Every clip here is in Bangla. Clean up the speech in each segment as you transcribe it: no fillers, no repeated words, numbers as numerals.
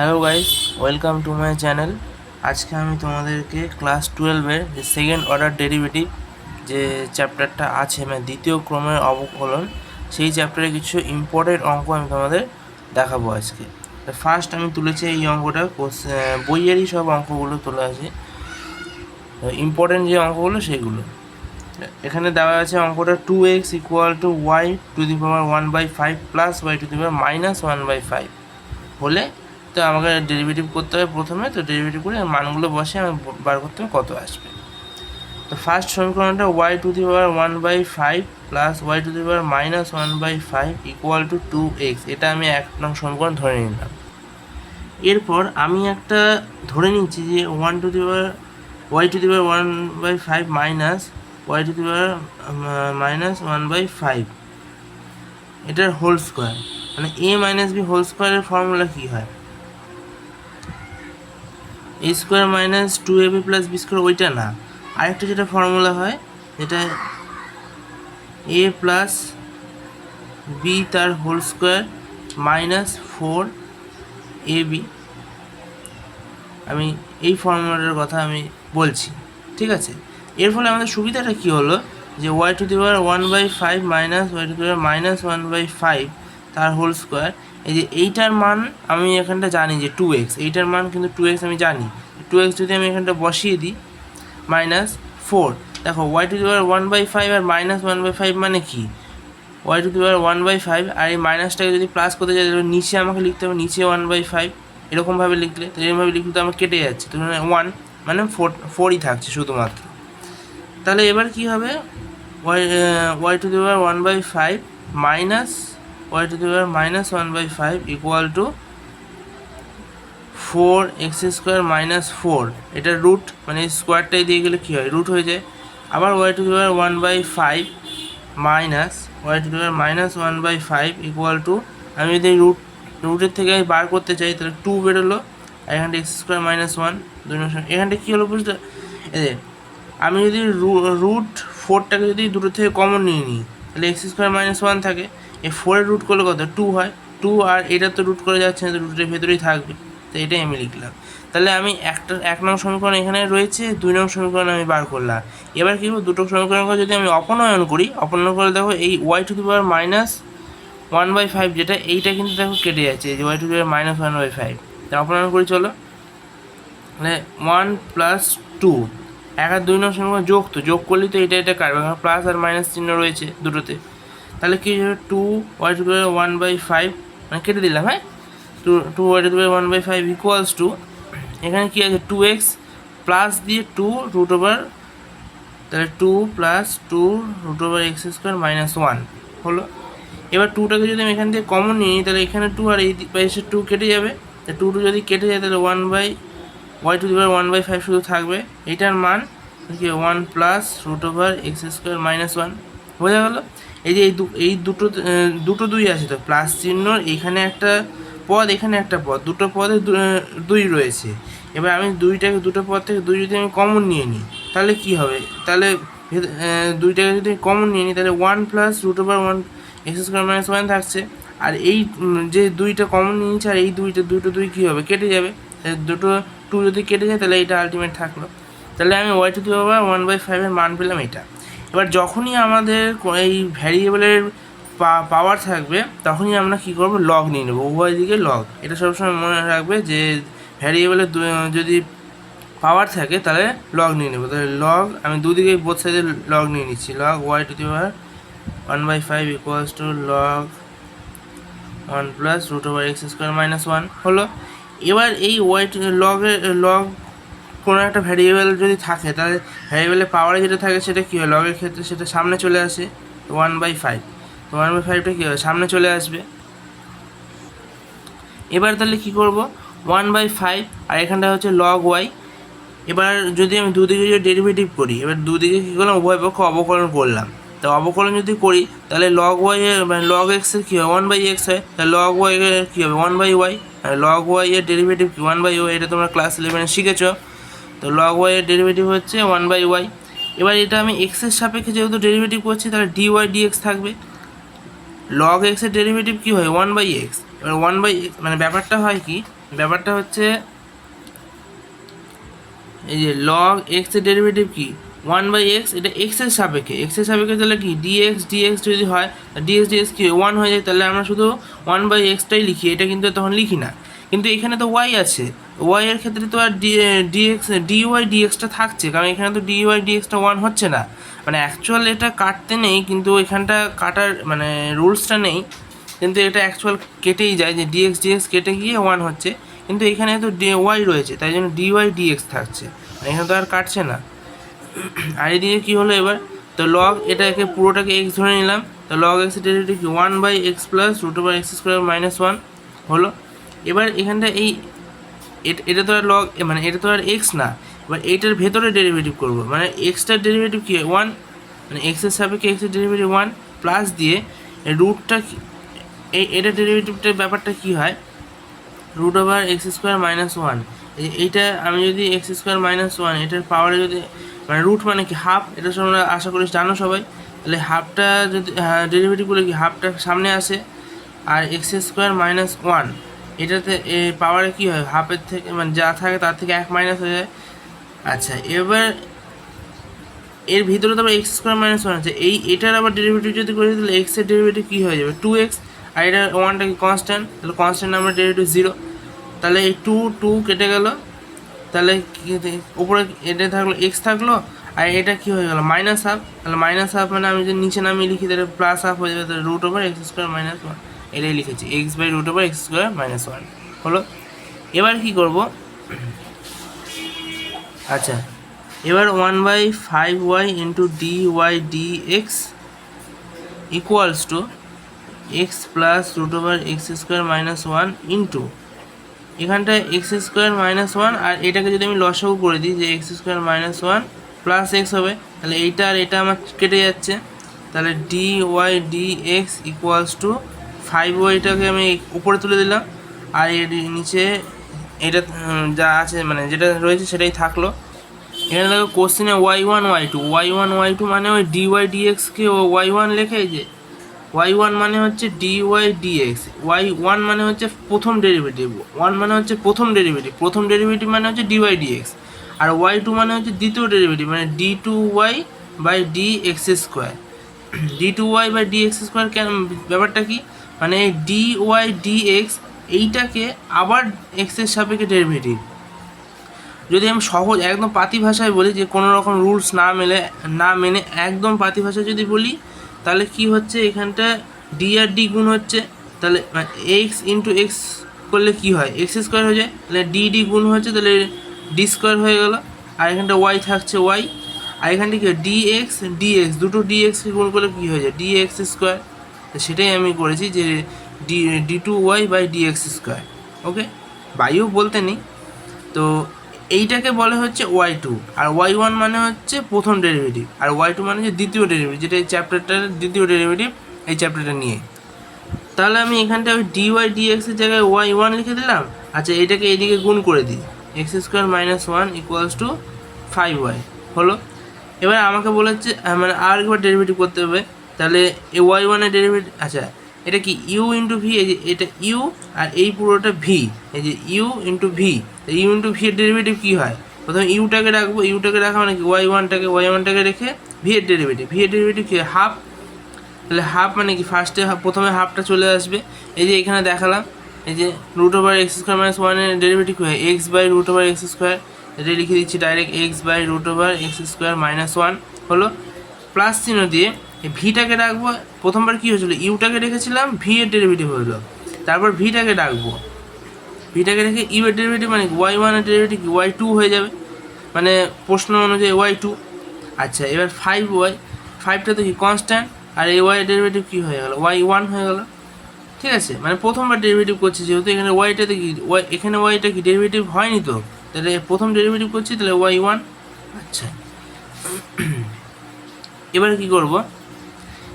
Hello guys, welcome to my channel. আজকে আমি তোমাদেরকে ক্লাস 12-এর যে সেকেন্ড অর্ডার ডেরিভেটিভ যে চ্যাপ্টারটা আছে, মানে দ্বিতীয় ক্রমের অবকলন, সেই চ্যাপ্টারে কিছু ইম্পর্টেন্ট অঙ্ক আমি তোমাদের দেখাবো আজকে। ফার্স্ট আমি তুলেছি এই অঙ্কটা, বইয়েরই সব অঙ্কগুলো তোলা আছে, ইম্পর্টেন্ট যে অঙ্কগুলো সেগুলো। এখানে দেওয়া আছে অঙ্কটা 2x equal to y to the power 1/5 plus y to the power minus 1/5 হলে তো আমাকে ডেরিভেটিভ করতে হবে প্রথমে। তো ডেরিভেটিভ করে মানগুলো বসে আমি বার করতে হবে কত আসবে। তো ফার্স্ট সমীকরণটা y to the power 1/5 plus y to the power minus 1/5 equal to 2x, এটা আমি এক নং সমীকরণ ধরে নিলাম। এরপর আমি একটা ধরে নিচ্ছি যে one to the power y to the power 1/5 minus y to the power minus 1/5 এটার হোল স্কোয়ার, মানে এ মাইনাস বি হোল স্কোয়ারের ফর্মুলা কী হয়? A square minus 2ab plus b square, ওইটা না, আরেকটা যেটা ফর্মুলা হয় যেটা এ প্লাস বি তার হোল স্কোয়ার মাইনাস 4ab। আমি এই ফর্মুলাটার কথা আমি বলছি, ঠিক আছে? এর ফলে আমাদের সুবিধাটা কী হলো যে y to the power 1/5 minus y to the power minus 1/5 তার হোল স্কোয়ার, এই যে এইটার মান আমি এখানটা জানি যে 2x, এইটার মান কিন্তু 2x আমি জানি। 2x যদি আমি এখানটা বসিয়ে দিই মাইনাস 4, দেখো ওয়াই টু দি পাওয়ার 1/5 আর মাইনাস 1/5 মানে কি? ওয়াই টু দি পাওয়ার 1/5 আর এই মাইনাসটাকে যদি প্লাস করতে যাই তাহলে নিচে আমাকে লিখতে হবে নিচে 1/5, এরকমভাবে লিখলে, তো এরকমভাবে লিখলে তো আমার কেটে যাচ্ছে, তো 1 মানে 4ই থাকছে শুধুমাত্র। তাহলে এবার কি হবে? Y to the power 1/5 minus y to the power minus 1/5 equal to 4x² minus 4, এটা রুট, মানে স্কোয়ারটাই দিয়ে গেলে কী হয়? রুট হয়ে যায়। আবার y to the power 1/5 minus y to the power minus 1/5 equal to, আমি যদি রুটের থেকে আমি বার করতে চাই তাহলে 2 বেরোলো, আর এখানটা x² মাইনাস 1, এখানটা কী হলো বুঝতে? এই আমি যদি রুট 4টাকে যদি দুটো থেকে কমন নিয়ে নিই তাহলে x² মাইনাস 1 থাকে, এই 4-এর রুট করলে কত? 2 হয়। 2 আর এটা তো রুট করে যাচ্ছে না, তো রুটের ভেতরেই থাকবে, তো এটাই আমি লিখলাম। তাহলে আমি এক নং সমীকরণ এখানে রয়েছে, 2 নং সমীকরণ আমি বার করলাম। এবার কী হবে? দুটো সমীকরণকে যদি আমি অপনয়ন করি, অপনয়ন করে দেখো এই y to the power minus 1/5 যেটা, এইটা কিন্তু দেখো কেটে যাচ্ছে, এই যে y to the power minus 1/5, তা অপনয়ন করি চলো। মানে 1 প্লাস 2, 1 আর 2 নং সমীকরণ যোগ করলেই তো এটা কাটবে, কারণ প্লাস আর মাইনাস চিহ্ন রয়েছে দুটোতে। তাহলে কি হবে? 2 ওয়াই টু দি পাওয়ার 1/5, মানে কেটে দিলাম, হ্যাঁ, 2 y to the power 1/5 equals to, এখানে কি আছে? 2x প্লাস দিয়ে 2 রুট ওভার, তাহলে 2 plus 2 root over x² minus 1 হলো। এবার 2টাকে যদি আমি এখান থেকে কমন নিই তাহলে এখানে 2 আর এই পাশে 2 কেটে যাবে, তা 2 যদি কেটে যায় তাহলে ওয়াই টু দি পাওয়ার 1/5 শুধু থাকবে, এইটার মান কি? 1 plus root over x² minus 1, বোঝা গেল? এই যে এই দুটো 2 আছে, তো প্লাস চিহ্ন, এখানে একটা পদ এখানে একটা পদ, দুটো পদে 2 রয়েছে। এবার আমি দুটো পদ থেকে 2 যদি আমি কমন নিয়ে নিই তাহলে কি হবে? তাহলে 2টাকে যদি কমন নিয়ে নিই তাহলে 1 plus root over 1 x² minus 1 থাকছে, আর এই যে 2টা কমন নিয়ে নিচ্ছে, আর এই দুটো 2 কী হবে? কেটে যাবে। দুটো 2 যদি কেটে যায় তাহলে এটা আলটিমেট থাকলো। তাহলে আমি ওয়াই টু দি পাওয়ার 1/5 মান পেলাম এটা। এবার যখনই আমাদের এই ভ্যারিয়েবলের পাওয়ার থাকবে তখনই আমরা কী করবো? লগ নিয়ে নেবো, উভয় দিকে লগ। এটা সবসময় মনে রাখবে যে ভ্যারিয়েবলের যদি পাওয়ার থাকে তাহলে লগ নিয়ে নেবো। তাহলে লগ, আমি দুদিকে বোথ সাইডে লগ নিয়ে নিচ্ছি। Log y to the power 1/5 equals to log 1 plus root over x² minus 1 হলো। এবার এই লগ কোনো একটা ভ্যারিয়েবল যদি থাকে তাহলে ভ্যারিয়েবলের পাওয়ারে যেটা থাকে সেটা কী হয়? লগের ক্ষেত্রে সেটা সামনে চলে আসে, 1/5, তো 1/5টা কী হবে? সামনে চলে আসবে। এবার তাহলে কী করবো? 1/5 আর এখানটা হচ্ছে লগ ওয়াই। এবার যদি আমি দুদিকে যদি ডেরিভেটিভ করি, এবার দুদিকে কী করলাম? উভয় পক্ষ অবকলন করলাম। তো অবকলন যদি করি তাহলে লগ ওয়াই মানে লগ এক্সের কী হয়? 1/x হয়, তাহলে লগ ওয়াই কী হবে? 1/y। আর লগ ওয়াই এর ডেরিভেটিভ কি? 1/y, এটা তোমরা ক্লাস 11-এ শিখেছ। তো লগ ওয়াই এর ডেরিভেটিভ হচ্ছে 1/y। এবার এটা আমি এক্সের সাপেক্ষে যেহেতু ডেরিভেটিভ করছি তাহলে dy dx থাকবে। লগ এক্সের ডেরিভেটিভ কী হয়? 1/x। এবার 1/x মানে ব্যাপারটা হয় কি, ব্যাপারটা হচ্ছে এই যে লগ এক্স এর ডেরিভেটিভ কি 1/x, এটা এক্সের সাপেক্ষে তাহলে কি ডিএক্স যদি হয় ডিএক্স কি 1 হয়ে যায়, তাহলে আমরা শুধু 1/xটাই লিখি, এটা কিন্তু তখন লিখি না। কিন্তু এখানে তো ওয়াই আছে, ওয়াই এর ক্ষেত্রে তো আর ডিওয়াই ডিএক্সটা থাকছে, কারণ এখানে তো ডিওয়াই ডিএক্সটা 1 হচ্ছে না, মানে অ্যাকচুয়াল এটা কাটতে নেই, কিন্তু এখানটা কাটার মানে রুলসটা নেই, কিন্তু এটা অ্যাকচুয়াল কেটেই যায়, যে ডিএক্স কেটে গিয়ে 1 হচ্ছে, কিন্তু এখানে তো ওয়াই রয়েছে, তাই জন্য ডিওয়াই ডিএক্স থাকছে, এখানে তো আর কাটছে না। আর এদিকে কী হলো এবার, তো লগ এটাকে পুরোটাকে এক্স ধরে নিলাম, তো লগ এক্সের ডেরিভেটিভ কি 1/x প্লাস √x² - 1 হলো। এবার এখানটা এই এটা তো আর লগ মানে এটা তো আর এক্স না, এবার এইটার ভেতরে ডেরিভেটিভ করবো, মানে এক্সটার ডেরিভেটিভ কী হয় 1, মানে এক্সের সাপেক্ষে এক্সের ডেরিভেটিভ 1 প্লাস দিয়ে রুটটা এটা ডেরিভেটিভটার ব্যাপারটা কী হয় √x² - 1, এইটা আমি যদি x² - 1 এটার পাওয়ারে যদি মানে রুট মানে কি হাফ, এটা তোমরা আশা করি জানো সবাই, তাহলে হাফটা যদি ডেরিভেটিভগুলো কি হাফটা সামনে আসে, আর x² - 1 এটাতে পাওয়ারে কী হয় হাফের থেকে মানে যা থাকে তার থেকে 1 মাইনাস হয়ে যায়। আচ্ছা এবার এর ভিতরে তো আবার x² - 1 আছে, এটার আবার ডেরিভেটিভ যদি করি তাহলে x এর ডেরিভেটিভ কী হয়ে যাবে 2x, আর এটা 1টা কি কনস্ট্যান্ট, তাহলে কনস্ট্যান্ট নাম্বার ডেরিভেটিভ 0, তাহলে এই 2 কেটে গেল, তাহলে উপরে এটা থাকলো এক্স থাকলো, আর এটা কি হয়ে গেল মাইনাস হাফ, তাহলে মাইনাস হাফ মানে আমি যদি নিচে নামিয়ে লিখি তাহলে প্লাস হাফ হয়ে যাবে, তাহলে √x² - 1 এটাই লিখেছি x/√x² - 1 হলো। এবার কি করব, আচ্ছা এবার 1/5y into dy dx equals to x plus √x² - 1 into এখানটায় x² - 1, আর এটাকে যদি আমি লসাগু করে দিই যে x² - 1 প্লাস এক্স হবে, তাহলে এইটা আর এটা আমার কেটে যাচ্ছে, তাহলে dy dx ইকুয়ালস টু 5yটাকে আমি উপরে তুলে দিলাম, আর এর নিচে এটা যা আছে মানে যেটা রয়েছে সেটাই থাকলো। এখানে দেখো কোশ্চেনে y1 y2 মানে ওই dy dxকে ও y1 লেখে, যে y1 মানে হচ্ছে dy dx, y1 মানে হচ্ছে প্রথম ডেরিভেটিভ, 1 মানে হচ্ছে প্রথম ডেরিভেটিভ মানে হচ্ছে dy dx, আর y2 মানে হচ্ছে দ্বিতীয় ডেরিভেটিভ মানে d2y/dx²। d2y/dx² কেন ব্যাপারটা কি, মানে dy dx এইটাকে আবার x এর সাপেক্ষে ডেরিভেটিভ, যদি আমি সহজ একদম পাতি ভাষায় বলি, যে কোনো রকম রুলস না মেনে একদম পাতি ভাষায় যদি বলি, তাহলে কি হচ্ছে এখানটা ডি আর ডি গুণ হচ্ছে, তাহলে এক্স ইন্টু এক্স করলে কি হয় x² হয়ে যায়, তাহলে ডি গুণ হচ্ছে, তাহলে d² হয়ে গেল, আর এখানটা ওয়াই থাকছে ওয়াই, আর এখানটা কি ডিএক্স দুটো ডিএক্সকে গুণ করলে কী হয়ে যায় dx², সেটাই আমি করেছি যে d2y/dx²। ওকে, বাইও বলতে নেই, তো এইটাকে বলে হচ্ছে y2, আর y1 মানে হচ্ছে প্রথম ডেরিভেটিভ, আর y2 মানে হচ্ছে দ্বিতীয় ডেরিভেটিভ, যেটা এই চ্যাপ্টারটার দ্বিতীয় ডেরিভেটিভ এই চ্যাপ্টারটা নিয়ে। তাহলে আমি এখানটা ওই dy dx এর জায়গায় y1 লিখে দিলাম। আচ্ছা এটাকে এইদিকে গুণ করে দিই, x² - 1 ইকুয়ালস টু 5y হলো। এবার আমাকে বলেছে মানে আর একবার ডেরিভেটিভ করতে হবে, তাহলে এই y1 এর ডেরিভেটিভ, আচ্ছা এটা কি ইউ ইন্টু ভি, এই যে এটা ইউ আর এই পুরোটা ভি, এই যে ইউ ইন্টু ভি এর ডেরিভেটিভ কী হয়, প্রথমে ইউটাকে রাখা মানে কি y1টাকে রেখে ভি এর ডেরিভেটিভ কি হাফ, তাহলে হাফ মানে কি ফার্স্টে প্রথমে হাফটা চলে আসবে, এই যে এখানে দেখালাম, এই যে √x² - 1 এর ডেরিভেটিভ কী হয় x/√x², এটা লিখে দিচ্ছি ডাইরেক্ট x/√x² - 1 হলো, প্লাস চিহ্ন দিয়ে এই ভিটাকে রাখবো, প্রথমবার কী হয়েছিল ইউটাকে রেখেছিলাম ভি এর ডেরিভেটিভ হলো, তারপর ভিটাকে রেখে ইউ এর ডেরিভেটিভ মানে y1 এর ডেরিভেটিভ কি y2 হয়ে যাবে, মানে প্রশ্ন অনুযায়ী y2। আচ্ছা এবার 5টা তো কি কনস্ট্যান্ট, আর এই ওয়াই ডেরিভেটিভ কী হয়ে গেল y1 হয়ে গেল, ঠিক আছে, মানে প্রথমবার ডেরিভেটিভ করছি যেহেতু এখানে ওয়াইটাতে কি এখানে ওয়াইটা কি ডেরিভেটিভ হয়নি, তো তাহলে প্রথম ডেরিভেটিভ করছি তাহলে y1। আচ্ছা এবার কি করব,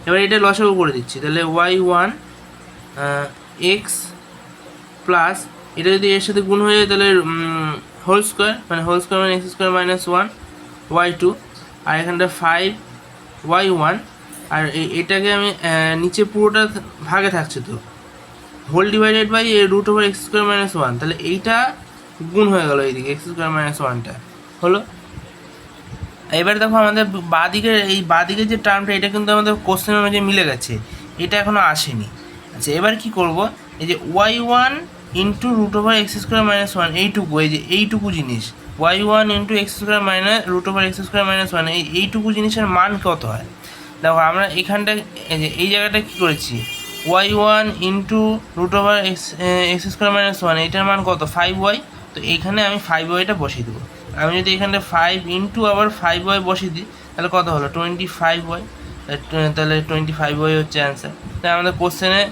এবার এটা লসাগু করে দিচ্ছি, তাহলে y1 x প্লাস এটা যদি এর সাথে গুণ হয়ে যায় তাহলে হোল স্কোয়ার মানে x² - 1 y2, আর এখানটা 5y1, আর এটাকে আমি নিচে পুরোটা ভাগে থাকছে, তো whole divided by root over x square minus one, তাহলে এইটা গুণ হয়ে গেল এইদিকে এক্স স্কোয়ার মাইনাস ওয়ানটা হলো। এবার দেখো আমাদের বাঁদিকের যে টার্মটা এটা কিন্তু আমাদের কোশ্চেন অনুযায়ী মিলে গেছে, এটা এখনও আসেনি। আচ্ছা এবার কি করব, এই যে y one into root over x square minus one এইটুকু, এই যে এইটুকু জিনিস y one into x square minus root over x square minus one, এইটুকু জিনিসের মান কত হয়। দেখো আমরা এখানটা এই জায়গাটা কী করেছি, y one into root over x square minus one, এইটার মান কত 5y। তো এইখানে আমি 5yটা বসিয়ে দেবো। আমি যদি এখানে 5 ইন্টু আবার 5y বসিয়ে দিই তাহলে কত হলো 25y, তাহলে 25y হচ্ছে অ্যান্সার। তাই আমাদের কোশ্চেনে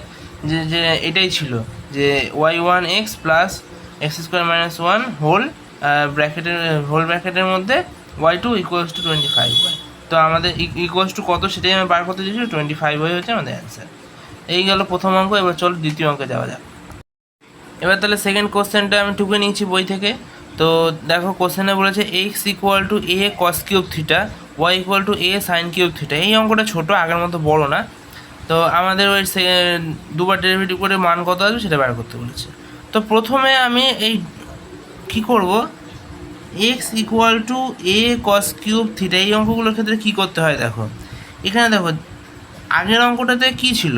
যে এটাই ছিল যে y one x plus x square minus one ব্র্যাকেটের মধ্যে Y two equals two 25y। তো আমাদের ইকুয়ালস টু কত সেটাই আমি বার করতে দিয়েছি, 25y হচ্ছে আমাদের অ্যান্সার। এই গেল প্রথম অঙ্ক। এবার চলো দ্বিতীয় অঙ্কে যাওয়া যাক। এবার তাহলে সেকেন্ড কোশ্চেনটা আমি টুকে নিচ্ছি বই থেকে। তো দেখো কোশ্চেনে বলেছে x equal to a cos cube theta, y equal to a sine cube theta. এই অঙ্কটা ছোটো, আগের মতো বড় না। তো আমাদের ওই দুবার ডেরিভেটিভ করে মান কত আসবে সেটা বার করতে বলেছে। তো প্রথমে আমি এই কী করব, x equal to a cos cube theta, এই অঙ্কগুলোর ক্ষেত্রে কী করতে হয় দেখো। এখানে দেখো আগের অঙ্কটাতে কী ছিল,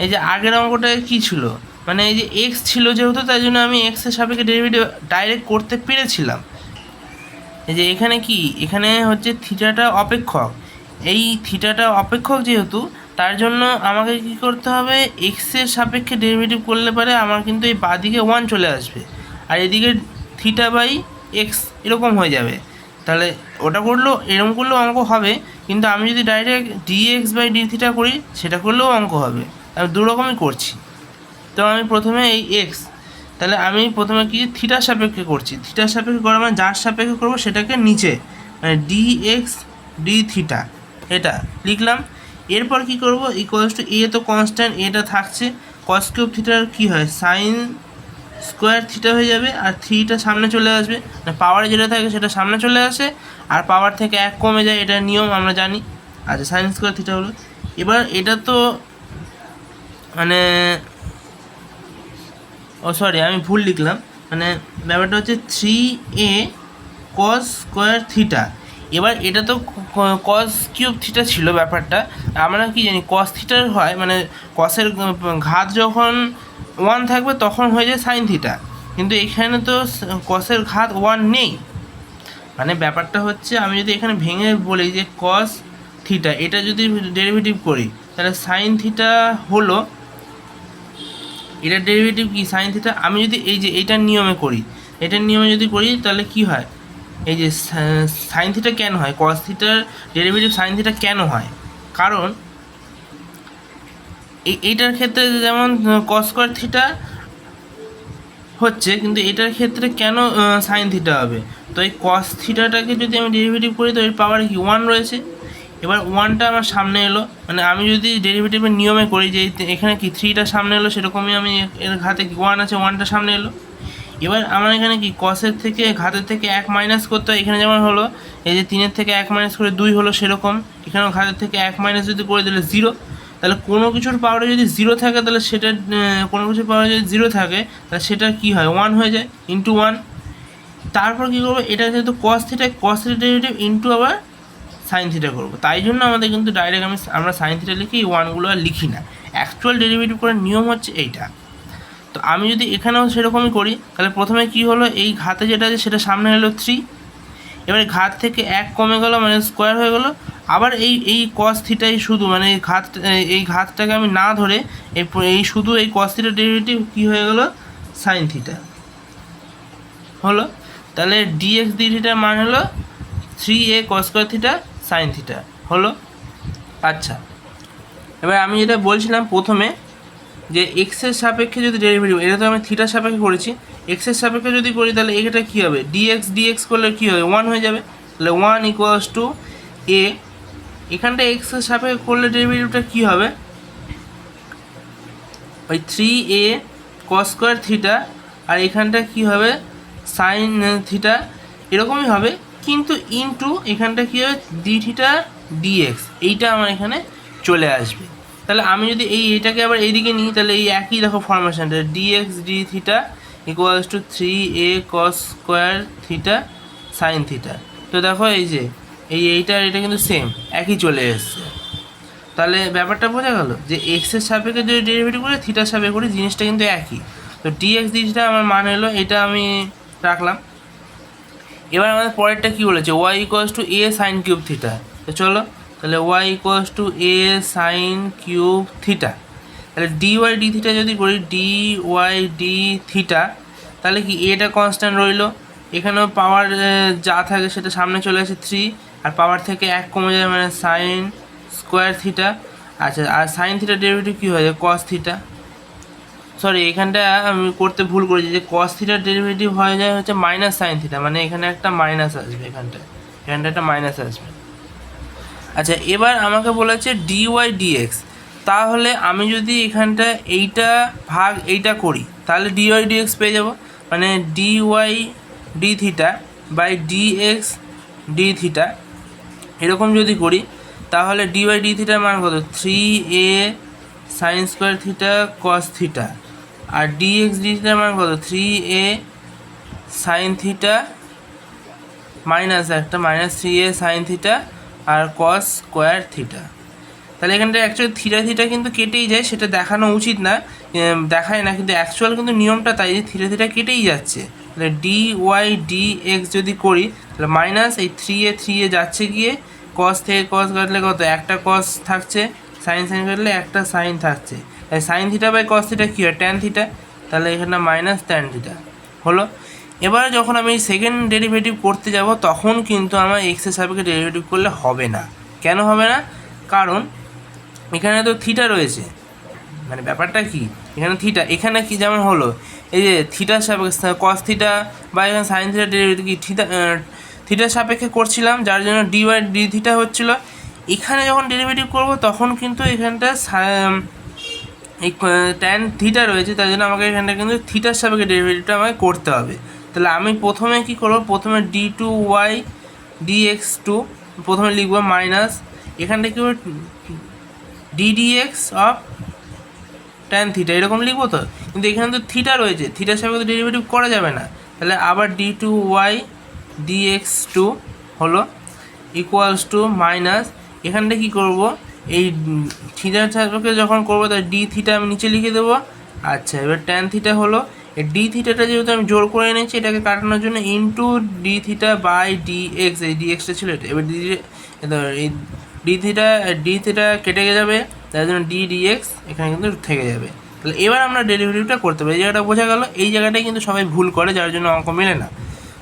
এই যে আগের অঙ্কটায় কী ছিল, মানে এই যে এক্স ছিল যেহেতু তাই জন্য আমি এক্সের সাপেক্ষে ডেরিভেটিভ ডাইরেক্ট করতে পেরেছিলাম। এই যে এখানে কি, এখানে হচ্ছে থিটাটা অপেক্ষক, এই থিটাটা অপেক্ষক যেহেতু তার জন্য আমাকে কি করতে হবে, এক্সের সাপেক্ষে ডেরিভেটিভ করলে পারে আমার কিন্তু এই বাঁদিকে 1 চলে আসবে, আর এদিকে থিটা বাই এক্স এরকম হয়ে যাবে। তাহলে ওটা করলেও এরকম করলেও অঙ্ক হবে, কিন্তু আমি যদি direct dx by d theta করি সেটা করলেও অঙ্ক হবে। আমি দু রকমই করছি। তো আমি প্রথমে এই এক্স, তাহলে আমি প্রথমে কি থিটার সাপেক্ষে করছি, থিটার সাপেক্ষে করা মানে যার সাপেক্ষে করবো সেটাকে নিচে মানে ডি এক্স ডি থিটা এটা লিখলাম। এরপর কি করব, ইকুয়ালস টু এ তো কনস্ট্যান্ট, এটা থাকছে, কস কিউব থিটার কী হয় সাইন স্কোয়ার থিটা হয়ে যাবে, আর থ্রিটা সামনে চলে আসবে, মানে পাওয়ারে যেটা থাকে সেটা সামনে চলে আসে, আর পাওয়ার থেকে 1 কমে যায়, এটা নিয়ম আমরা জানি। আচ্ছা সাইন স্কোয়ার থিটা হলো। এবার এটা তো মানে সরি আমি ভুল লিখলাম, মানে ব্যাপারটা হচ্ছে 3a কস স্কোয়ার থিটা। এবার এটা তো কস কিউব থিটা ছিল ব্যাপারটা, আমরা কি জানি কস থিটার হয় মানে কসের ঘাত যখন 1 থাকবে তখন হয়ে যায় সাইন থিটা, কিন্তু এখানে তো কসের ঘাত 1 নেই। মানে ব্যাপারটা হচ্ছে আমি যদি এখানে ভেঙে বলি যে কস থিটা, এটা যদি ডেরিভেটিভ করি তাহলে সাইন থিটা হলো, এটার ডেরিভেটিভ কি সাইন থিটা। আমি যদি এই যে এইটার নিয়মে করি, এটার নিয়মে যদি করি তাহলে কি হয়, এই যে সাইন থিটা কেন হয়, কস থিটার ডেরিভেটিভ সাইন থিটা কেন হয়, কারণ এইটার ক্ষেত্রে যেমন কস স্কোয়ার থিটা হচ্ছে, কিন্তু এটার ক্ষেত্রে কেন সাইন থিটা হবে। তো এই কস থিটাটাকে যদি আমি ডেরিভেটিভ করি তো এর পাওয়ার কি 1 রয়েছে। এবার 1টা আমার সামনে এলো, মানে আমি যদি ডেরিভেটিভের নিয়মে করি যে এখানে কি 3টা সামনে এলো, সেরকমই আমি এর ঘাতে কি 1 আছে 1টা সামনে এলো। এবার আমার এখানে কি কসের থেকে ঘাতের থেকে 1 মাইনাস করতে হয়, এখানে যেমন হলো এই যে 3-এর থেকে 1 মাইনাস করে 2 হলো, সেরকম এখানেও ঘাতের থেকে 1 মাইনাস যদি করে দিলে 0। তাহলে কোনো কিছুর পাওয়ারে যদি 0 থাকে তাহলে সেটা কোনো কিছুর পাওয়ারে যদি 0 থাকে তাহলে সেটা কী হয় 1 হয়ে যায়, ইন্টু 1। তারপর কী করবো, এটা যেহেতু cos theta, cos theta derivative into আবার সাইন থিটা করবো, তাই জন্য আমাদের কিন্তু ডাইরেক্ট আমরা সাইন থিটা লিখি, এই 1গুলো আর লিখি না। অ্যাকচুয়াল ডেরিভেটিভ করার নিয়ম হচ্ছে এইটা। তো আমি যদি এখানেও সেরকমই করি তাহলে প্রথমে কি হলো, এই ঘাতে যেটা আছে সেটা সামনে হলো 3, এবারে ঘাত থেকে 1 কমে গেল মানে স্কোয়ার হয়ে গেল। আবার এই কস থিটাই শুধু মানে এই ঘাতটাকে আমি না ধরে এই শুধু এই কস থিটার ডেরিভেটিভ কী হয়ে গেল সাইন থিটা হলো। তাহলে ডিএক্স ডি থিটার মান হলো 3a কস স্কোয়ার থিটা সাইন থিটা হলো। আচ্ছা এবার আমি যেটা বলছিলাম প্রথমে যে এক্সের সাপেক্ষে যদি ডেরিভেটিভ, এটা তো আমি থিটার সাপেক্ষে করেছি, এক্সের সাপেক্ষে যদি করি তাহলে এটা কী হবে, ডিএক্স করলে কী হবে 1 হয়ে যাবে, তাহলে 1 ইকুয়ালস টু এ। এখানটা এক্সের সাপেক্ষে করলে ডেরিভেটিভটা কী হবে, ওই 3a কস স্কোয়ার থিটা, আর এখানটা কী হবে সাইন থিটা এরকমই হবে, কিন্তু ইনটু এখানটা কী হবে ডি থিটা ডিএক্স, এইটা আমার এখানে চলে আসবে। তাহলে আমি যদি এইটাকে আবার এইদিকে নিই তাহলে এই একই দেখো ফরমেশনটা dx d theta equals to 3a cos square theta sine theta. তো দেখো এই যে এইটা এটা কিন্তু সেম একই চলে এসছে। তাহলে ব্যাপারটা বোঝা গেল যে এক্সের সাপেক্ষে যদি ডেরিভেটিভ করে থিটার সাপেক্ষে করি জিনিসটা কিন্তু একই। তো ডিএক্স ডি থিটা আমার মান এলো, এটা আমি রাখলাম। এবার আমাদের পরেরটা কী বলেছে, y equals to a sine cube theta. তো চলো তাহলে y equals to a sine cube theta. তাহলে ডি ওয়াই ডি থিটা যদি করি ডি ওয়াই ডি থিটা, তাহলে কি এটা কনস্ট্যান্ট রইলো, এখানেও পাওয়ার যা থাকে সেটা সামনে চলে আসে 3, আর পাওয়ার থেকে 1 কমে যায় মানে সাইন স্কোয়ার থিটা। আচ্ছা, আর সাইন থিটা ডেরিভেটিভ কী হয়ে যায় কস থিটা। সরি, এখানটা আমি করতে ভুল করেছি যে কস থিটার ডেরিভেটিভ হয়ে যায় হচ্ছে মাইনাস সাইন থিটা, মানে এখানে একটা মাইনাস আসবে, এখানটা একটা মাইনাস আসবে। আচ্ছা, এবার আমাকে বলেছে ডি ওয়াই ডিএক্স। তাহলে আমি যদি এখানটা এইটা ভাগ এইটা করি তাহলে ডি ওয়াই ডিএক্স পেয়ে যাব, মানে d y d theta by dx d theta. এরকম যদি করি তাহলে ডি ওয়াই ডি থিটার মান কত 3a sine square theta cos theta, আর ডিএক্স ডি থিটার মান কত 3a সাইন থিটা মাইনাস একটা মাইনাস 3a সাইন থিটা আর কস স্কোয়ার থিটা। তাহলে এখানটা অ্যাকচুয়ালি থিটা থিটা কিন্তু কেটেই যায়, সেটা দেখানো উচিত না, দেখায় না, কিন্তু অ্যাকচুয়াল কিন্তু নিয়মটা তাই যে থিটা থিটা কেটেই যাচ্ছে। তাহলে ডি ওয়াই ডি এক্স যদি করি তাহলে মাইনাস এই 3a যাচ্ছে গিয়ে, কস থেকে কস কাটলে কত একটা কস থাকছে, সাইন সাইন কাটলে একটা সাইন থাকছে, তাই sine theta by cos theta কী হয় ট্যান থিটা, তাহলে এখানে মাইনাস ট্যান থিটা হলো। এবার যখন আমি সেকেন্ড ডেরিভেটিভ করতে যাব তখন কিন্তু আমার এক্সের সাপেক্ষে ডেরিভেটিভ করলে হবে না। কেন হবে না? কারণ এখানে তো থিটা রয়েছে, মানে ব্যাপারটা কি এখানে থিটা, এখানে কি যেমন হলো এই যে থিটার সাপেক্ষে কস থিটা বা এখানে সাইন থিটা ডেরিভেটিভ কি থিটার সাপেক্ষে করছিলাম, যার জন্য ডি ওয়াই ডি থিটা হচ্ছিলো। এখানে যখন ডেরিভেটিভ করব তখন কিন্তু এখানটা এই ট্যান থিটা রয়েছে, তার জন্য আমাকে এখানটা কিন্তু থিটার সাপেক্ষে ডেরিভেটিভটা আমাকে করতে হবে। তাহলে আমি প্রথমে কি করব, প্রথমে d two y d x two প্রথমে লিখবো মাইনাস, এখানটা কি হবে ডিডিএক্স অফ ট্যান থিটা এরকম লিখবো। তো কিন্তু এখানে তো থিটা রয়েছে, থিটার সাপেক্ষে ডেরিভেটিভ করা যাবে না, তাহলে আবার d two y dx two হলো ইকুয়ালস টু মাইনাস, এখানটা কী করবো এই থিটার সাপেক্ষে যখন করবো তাই ডি থিটা আমি নিচে লিখে দেবো। আচ্ছা, এবার ট্যান থিটা হলো এই ডি থিটাটা যেহেতু আমি জোর করে এনেছি এটাকে কাটানোর জন্য into d theta by d x, এই ডি এক্সটা ছিল এটা, এবার এই ডি থিটা কেটে যাবে, তার জন্য ডি ডিএক্স এখানে কিন্তু থেকে যাবে। তাহলে এবার আমরা ডেরিভেটিভটা করতে পারি, এই জায়গাটা বোঝা গেল। এই জায়গাটাই কিন্তু সবাই ভুল করে, যার জন্য অঙ্ক মেলে না।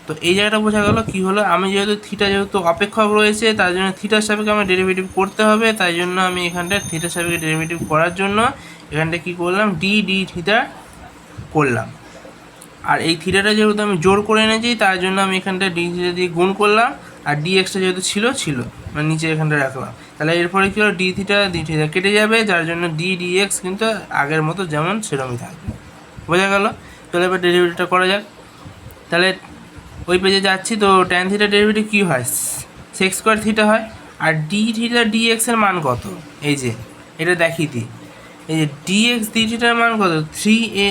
তো এই জায়গাটা বোঝা গেল কী হলো, আমি যেহেতু থিটা যেহেতু অপেক্ষক রয়েছে তার জন্য থিটার সাপেক্ষে আমার ডেরিভেটিভ করতে হবে, তাই জন্য আমি এখানটা থিটার সাপেক্ষে ডেরিভেটিভ করার জন্য এখানটা কী করলাম ডি থিটা করলাম। আর এই থিটাটা যেহেতু আমি জোর করে এনেছি তার জন্য আমি এখানটা ডি থিটা দিয়ে গুণ করলাম, আর ডি এক্সটা যেহেতু ছিল মানে নিচে এখানটা রাখলাম। তাহলে এরপরে কী হলো ডি থিটা কেটে যাবে, যার জন্য ডি এক্স কিন্তু আগের মতো যেমন সেরকমই থাকবে। বোঝা গেল? তাহলে এবার ডেরিভেটিভটা করা যাক। তাহলে ওই পেজে যাচ্ছি, তো ট্যান থিটা ডেরিভেটিভ কী হয় সেক্স স্কোয়ার থিটা হয়, আর ডি থিটা ডি এক্সের মান কত, এই যে এটা দেখিয়ে দিই, এই যে ডি এক্স ডি থিটার মান কত 3a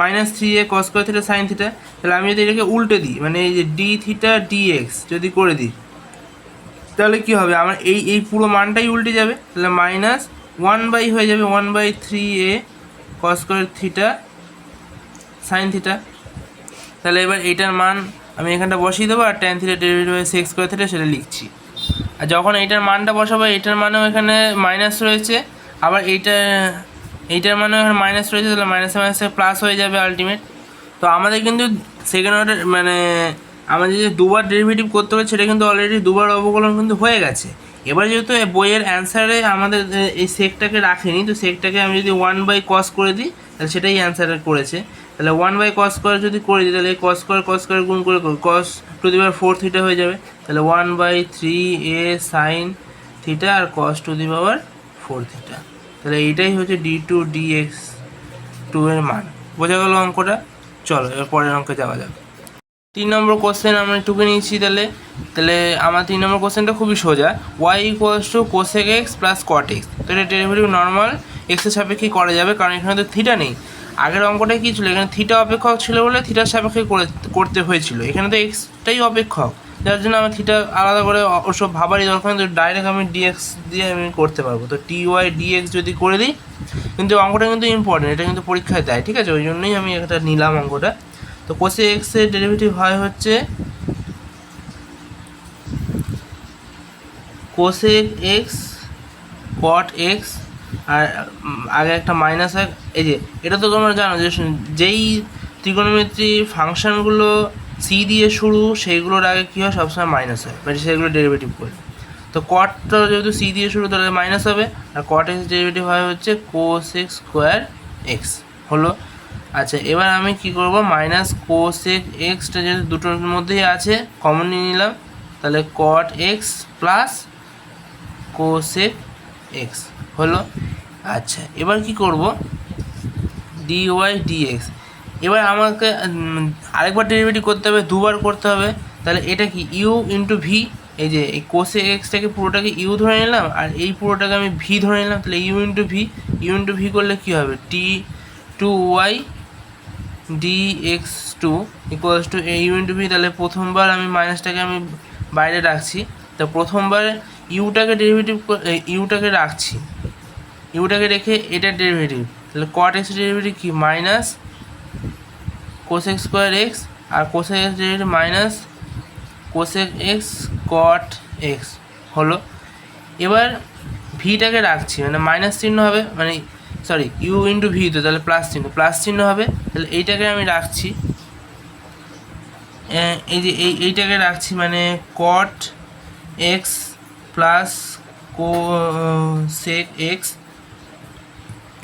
মাইনাস 3a কস স্কোয়ার থিটা সাইন থিটা। তাহলে আমি যদি এটাকে উল্টে দিই, মানে এই যে ডি থিটা ডি এক্স যদি করে দিই তাহলে কী হবে, আমার এই পুরো মানটাই উল্টে যাবে, তাহলে মাইনাস 1 হয়ে যাবে 1/3a কস স্কোয়ার থিটা সাইন থিটা। তাহলে এবার এইটার মান আমি এখানটা বসিয়ে দেবো, আর ট্যান থিটা ডেরিভেটিভ হয়ে সেক্স স্কোয়ার থিটা সেটা লিখছি। আর যখন এইটার মানটা বসাবো এইটার মানেও এখানে মাইনাস রয়েছে, আবার এইটার মানেও এখানে মাইনাস রয়েছে, তাহলে মাইনাসে মাইনাসে প্লাস হয়ে যাবে আলটিমেট। তো আমাদের কিন্তু সেকেন্ড অর্ডার মানে আমাদের যে দুবার ডেরিভেটিভ করতে হবে সেটা কিন্তু অলরেডি দুবার অবকলন কিন্তু হয়ে গেছে। এবার যেহেতু বইয়ের অ্যান্সারে আমাদের এই সেকটাকে রাখেনি, তো সেকটাকে আমি যদি 1/cos করে দিই তাহলে সেটাই অ্যান্সারে করেছে। তাহলে 1/cos স্কোয়ার যদি করে দিই তাহলে cos স্কোয়ার গুণ করে cos to the power 4 theta হয়ে যাবে, তাহলে 1/3a সাইন থিটা আর cos to the power 4 theta. তাহলে এইটাই হচ্ছে d2dx2 এর মান। বোঝা গেল অঙ্কটা? চলো এবার পরের অঙ্কে যাওয়া যাক। 3 নম্বর কোশ্চেন আমরা টুকে নিয়েছি। তাহলে আমার 3 নম্বর কোশ্চেনটা খুবই সোজা, y = cosec x + cot x। তো এটা ডেরিভেটিভ নর্মাল এক্সের সাপেক্ষে করা যাবে, কারণ এখানে তো থিটা নেই। আগের অঙ্কটাই কী ছিল, এখানে থিটা অপেক্ষক ছিল বলে থিটার সাপেক্ষে করতে হয়েছিল, এখানে তো এক্সটাই অপেক্ষক, যার জন্য আমার থিটা আলাদা করে ওসব ভাবারই দরকার নেই, তো ডাইরেক্ট আমি ডিএক্স দিয়ে আমি করতে পারবো। তো টি ওয়াই ডিএক্স যদি করে দিই, কিন্তু অঙ্কটা কিন্তু ইম্পর্টেন্ট, এটা কিন্তু পরীক্ষায় দেয়, ঠিক আছে, ওই জন্যই আমি এটা নিলাম অঙ্কটা। তো কোসে এক্সের ডেরিভেটিভ হয় হচ্ছে কোসেক এক্স কট এক্স, আর আগে একটা মাইনাস হয়, এই যে এটা তো তোমরা জানো যে যেই ত্রিকোণমিতি ফাংশনগুলো সি দিয়ে শুরু সেইগুলোর আগে কী হয়, সবসময় মাইনাস হয়, মানে সেগুলো ডেরিভেটিভ করে। তো কটটা যেহেতু সি দিয়ে শুরু, তাহলে মাইনাস হবে, আর কট এক্স ডেরিভেটিভ হয় হচ্ছে কোসেক স্কোয়ার এক্স হলো। আচ্ছা, এবার আমি কি করব, মাইনাস কোসেক এক্সটা যেহেতু দুটোর মধ্যেই আছে কমন নিয়ে নিলাম, তাহলে cot x plus cosec x হলো। আচ্ছা, এবার কি করব, ডি ওয়াই ডিএক্স, এবার আমাকে আরেকবার ডেরিভেটিভ করতে হবে, দুবার করতে হবে, তাহলে এটা কি ইউ ইন্টু ভি, এই যে এই কোসেক এক্সটাকে পুরোটাকে ইউ ধরে নিলাম আর এই পুরোটাকে আমি ভি ধরে নিলাম, তাহলে ইউ ইন্টু ভি করলে কী হবে, t two y d x two equals to u into v. তাহলে প্রথমবার আমি মাইনাসটাকে আমি বাইরে রাখছি, তো প্রথমবার ইউটাকে রাখছি, ইউটাকে রেখে এটার ডেরিভেটিভ, তাহলে কট এক্স ডেরিভেটিভ কি মাইনাস কোসেক স্কোয়ার এক্স, আর cosec x derivative minus cosec x cot x হলো। এবার ভিটাকে রাখছি, মানে মাইনাস চিহ্ন হবে, মানে সরি ইউ ইন্টু ভি, তো তাহলে প্লাস চিহ্ন হবে, তাহলে এইটাকে আমি রাখছি, এই যে এইটাকে রাখছি, মানে কট এক্স প্লাস কোসেক এক্স,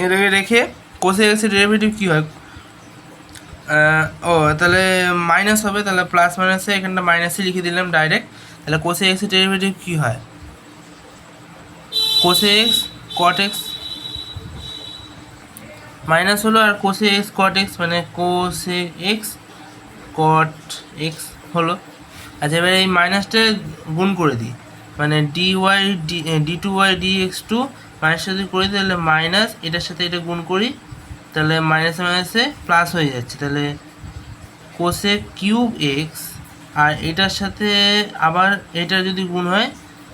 এটাকে রেখে কোসেক এক্সের ডেরিভেটিভ কী হয়, ও তাহলে মাইনাস হবে, তাহলে প্লাস মাইনাসে এখানটা মাইনাসই লিখে দিলাম ডাইরেক্ট, তাহলে কোসেক এক্সের ডেরিভেটিভ কী হয়, cosec x cot x minus হলো, আর কোসেক এক্স কট এক্স মানে কোসেক এক্স কট এক্স হলো। আচ্ছা, এবার এই মাইনাসটা গুণ করে দিই, মানে d two y d x two মাইনাসটা যদি করে দিই, তাহলে মাইনাস এটার সাথে এটা গুণ করি, তাহলে মাইনাসে মাইনাসে প্লাস হয়ে যাচ্ছে, তাহলে কোসেক কিউব এক্স, আর এটার সাথে আবার এটা যদি গুণ হয়,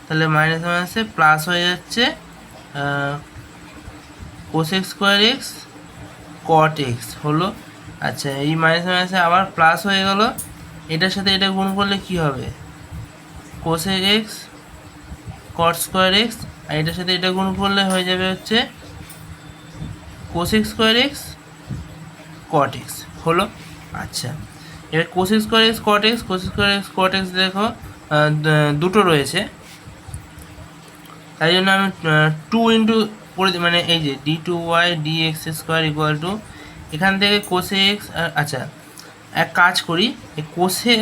তাহলে মাইনাসে মাইনাসে প্লাস হয়ে যাচ্ছে cosec square x cot x হলো। আচ্ছা, এই মাইনাসে মাইনাসে আবার প্লাস হয়ে গেল, এটার সাথে এটা গুণ করলে কি হবে, cosec x cot square x, আর এটার সাথে এটা গুণ করলে হয়ে যাবে হচ্ছে cosec square x cot x হলো। আচ্ছা, এবার cosec square x cot x, cosec square x cot x দেখো দুটো রয়েছে, তাই জন্য আমি টু ইন্টু করে দিই, মানে এই যে d two y d x square equal to, এখান থেকে কোসে এক্স, আচ্ছা এক কাজ করি, এই কোসে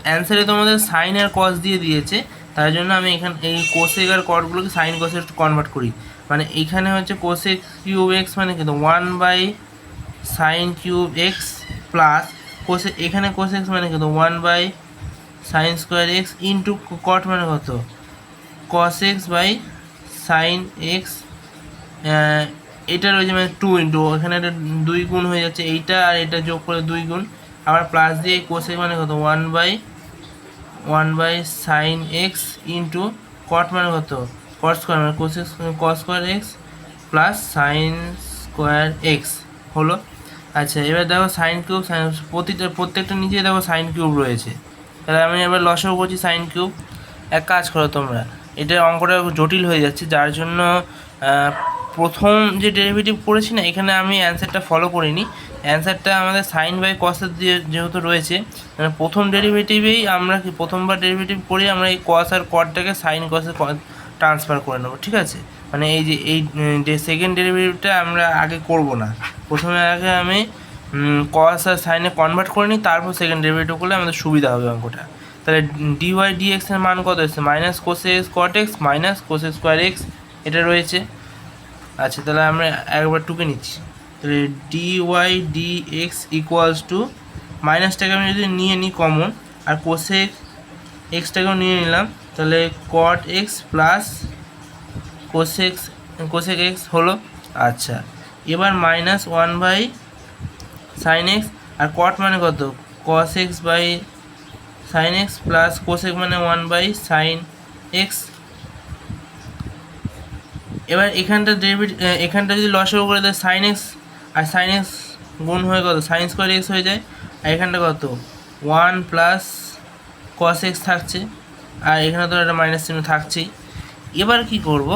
অ্যান্সারে তোমাদের সাইন আর কস দিয়ে দিয়েছে, তার জন্য আমি এখানে এই কোসেক আর কটগুলোকে সাইন কসে কনভার্ট করি, মানে এইখানে হচ্ছে কোসেক কিউব এক্স মানে কিন্তু 1 by sine cube x plus কোসে, এখানে কোসেক মানে কিন্তু 1 by sine square x into cot মানে কত cos x by sine x, এটা রয়েছে মানে 2 ইন্টু, এখানে একটা 2 গুণ হয়ে যাচ্ছে, এইটা আর এটা যোগ করে 2 গুণ, আবার প্লাস দিয়ে কোসেক মানে কত 1 by sine x into cot মানে কত কট স্কোয়ার মানে cosec cos square x plus sine square x হলো। আচ্ছা, এবার দেখো সাইন কিউব, প্রত্যেকটা নিচে দেখো সাইন কিউব রয়েছে, তাহলে আমি এবার লসাগু করছি সাইন কিউব। এক কাজ করো তোমরা, এটা অঙ্কটা জটিল হয়ে যাচ্ছে, যার জন্য প্রথম যে ডেরিভেটিভ করেছি না, এখানে আমি অ্যান্সারটা ফলো করিনি, অ্যান্সারটা আমাদের সাইন বাই কসের দিয়ে যেহেতু রয়েছে, মানে প্রথম ডেরিভেটিভেই আমরা কি প্রথমবার ডেরিভেটিভ করে আমরা এই কস আর কটটাকে সাইন কসে ট্রান্সফার করে নেবো, ঠিক আছে, মানে এই যে এই সেকেন্ড ডেরিভেটিভটা আমরা আগে করব না, প্রথমে আগে আমি কস আর সাইনে কনভার্ট করে নিই, তারপর সেকেন্ড ডেরিভেটিভ করলে আমাদের সুবিধা হবে অঙ্কটা। তাহলে ডি ওয়াই ডি এক্সের মান কত এসেছে, minus cosec x cot x minus cosec square x, এটা রয়েছে। আচ্ছা, তাহলে আমরা একবার টুকে নিচ্ছি, তাহলে d y d x equals to, মাইনাসটাকে আমি যদি নিয়ে নিই কমন, আর কোসেক এক্সটাকেও নিয়ে নিলাম, তাহলে cot x plus cosec x হলো। আচ্ছা, এবার minus one by sine x, আর কট মানে কত, cos x by sine x plus cosec মানে ওয়ান বাই সাইন এক্স। এবার এখানটা ডেরিভেটিভ, এখানটা যদি লসাগু করে দেয় সাইন এক্স আর সাইন এক্স গুণ হয়ে কত সাইন স্কোয়ার এক্স হয়ে যায়, আর এখানটা কত ওয়ান প্লাস কস এক্স থাকছে, আর এখানে তো একটা মাইনাস চিহ্ন থাকছেই। এবার কি করব,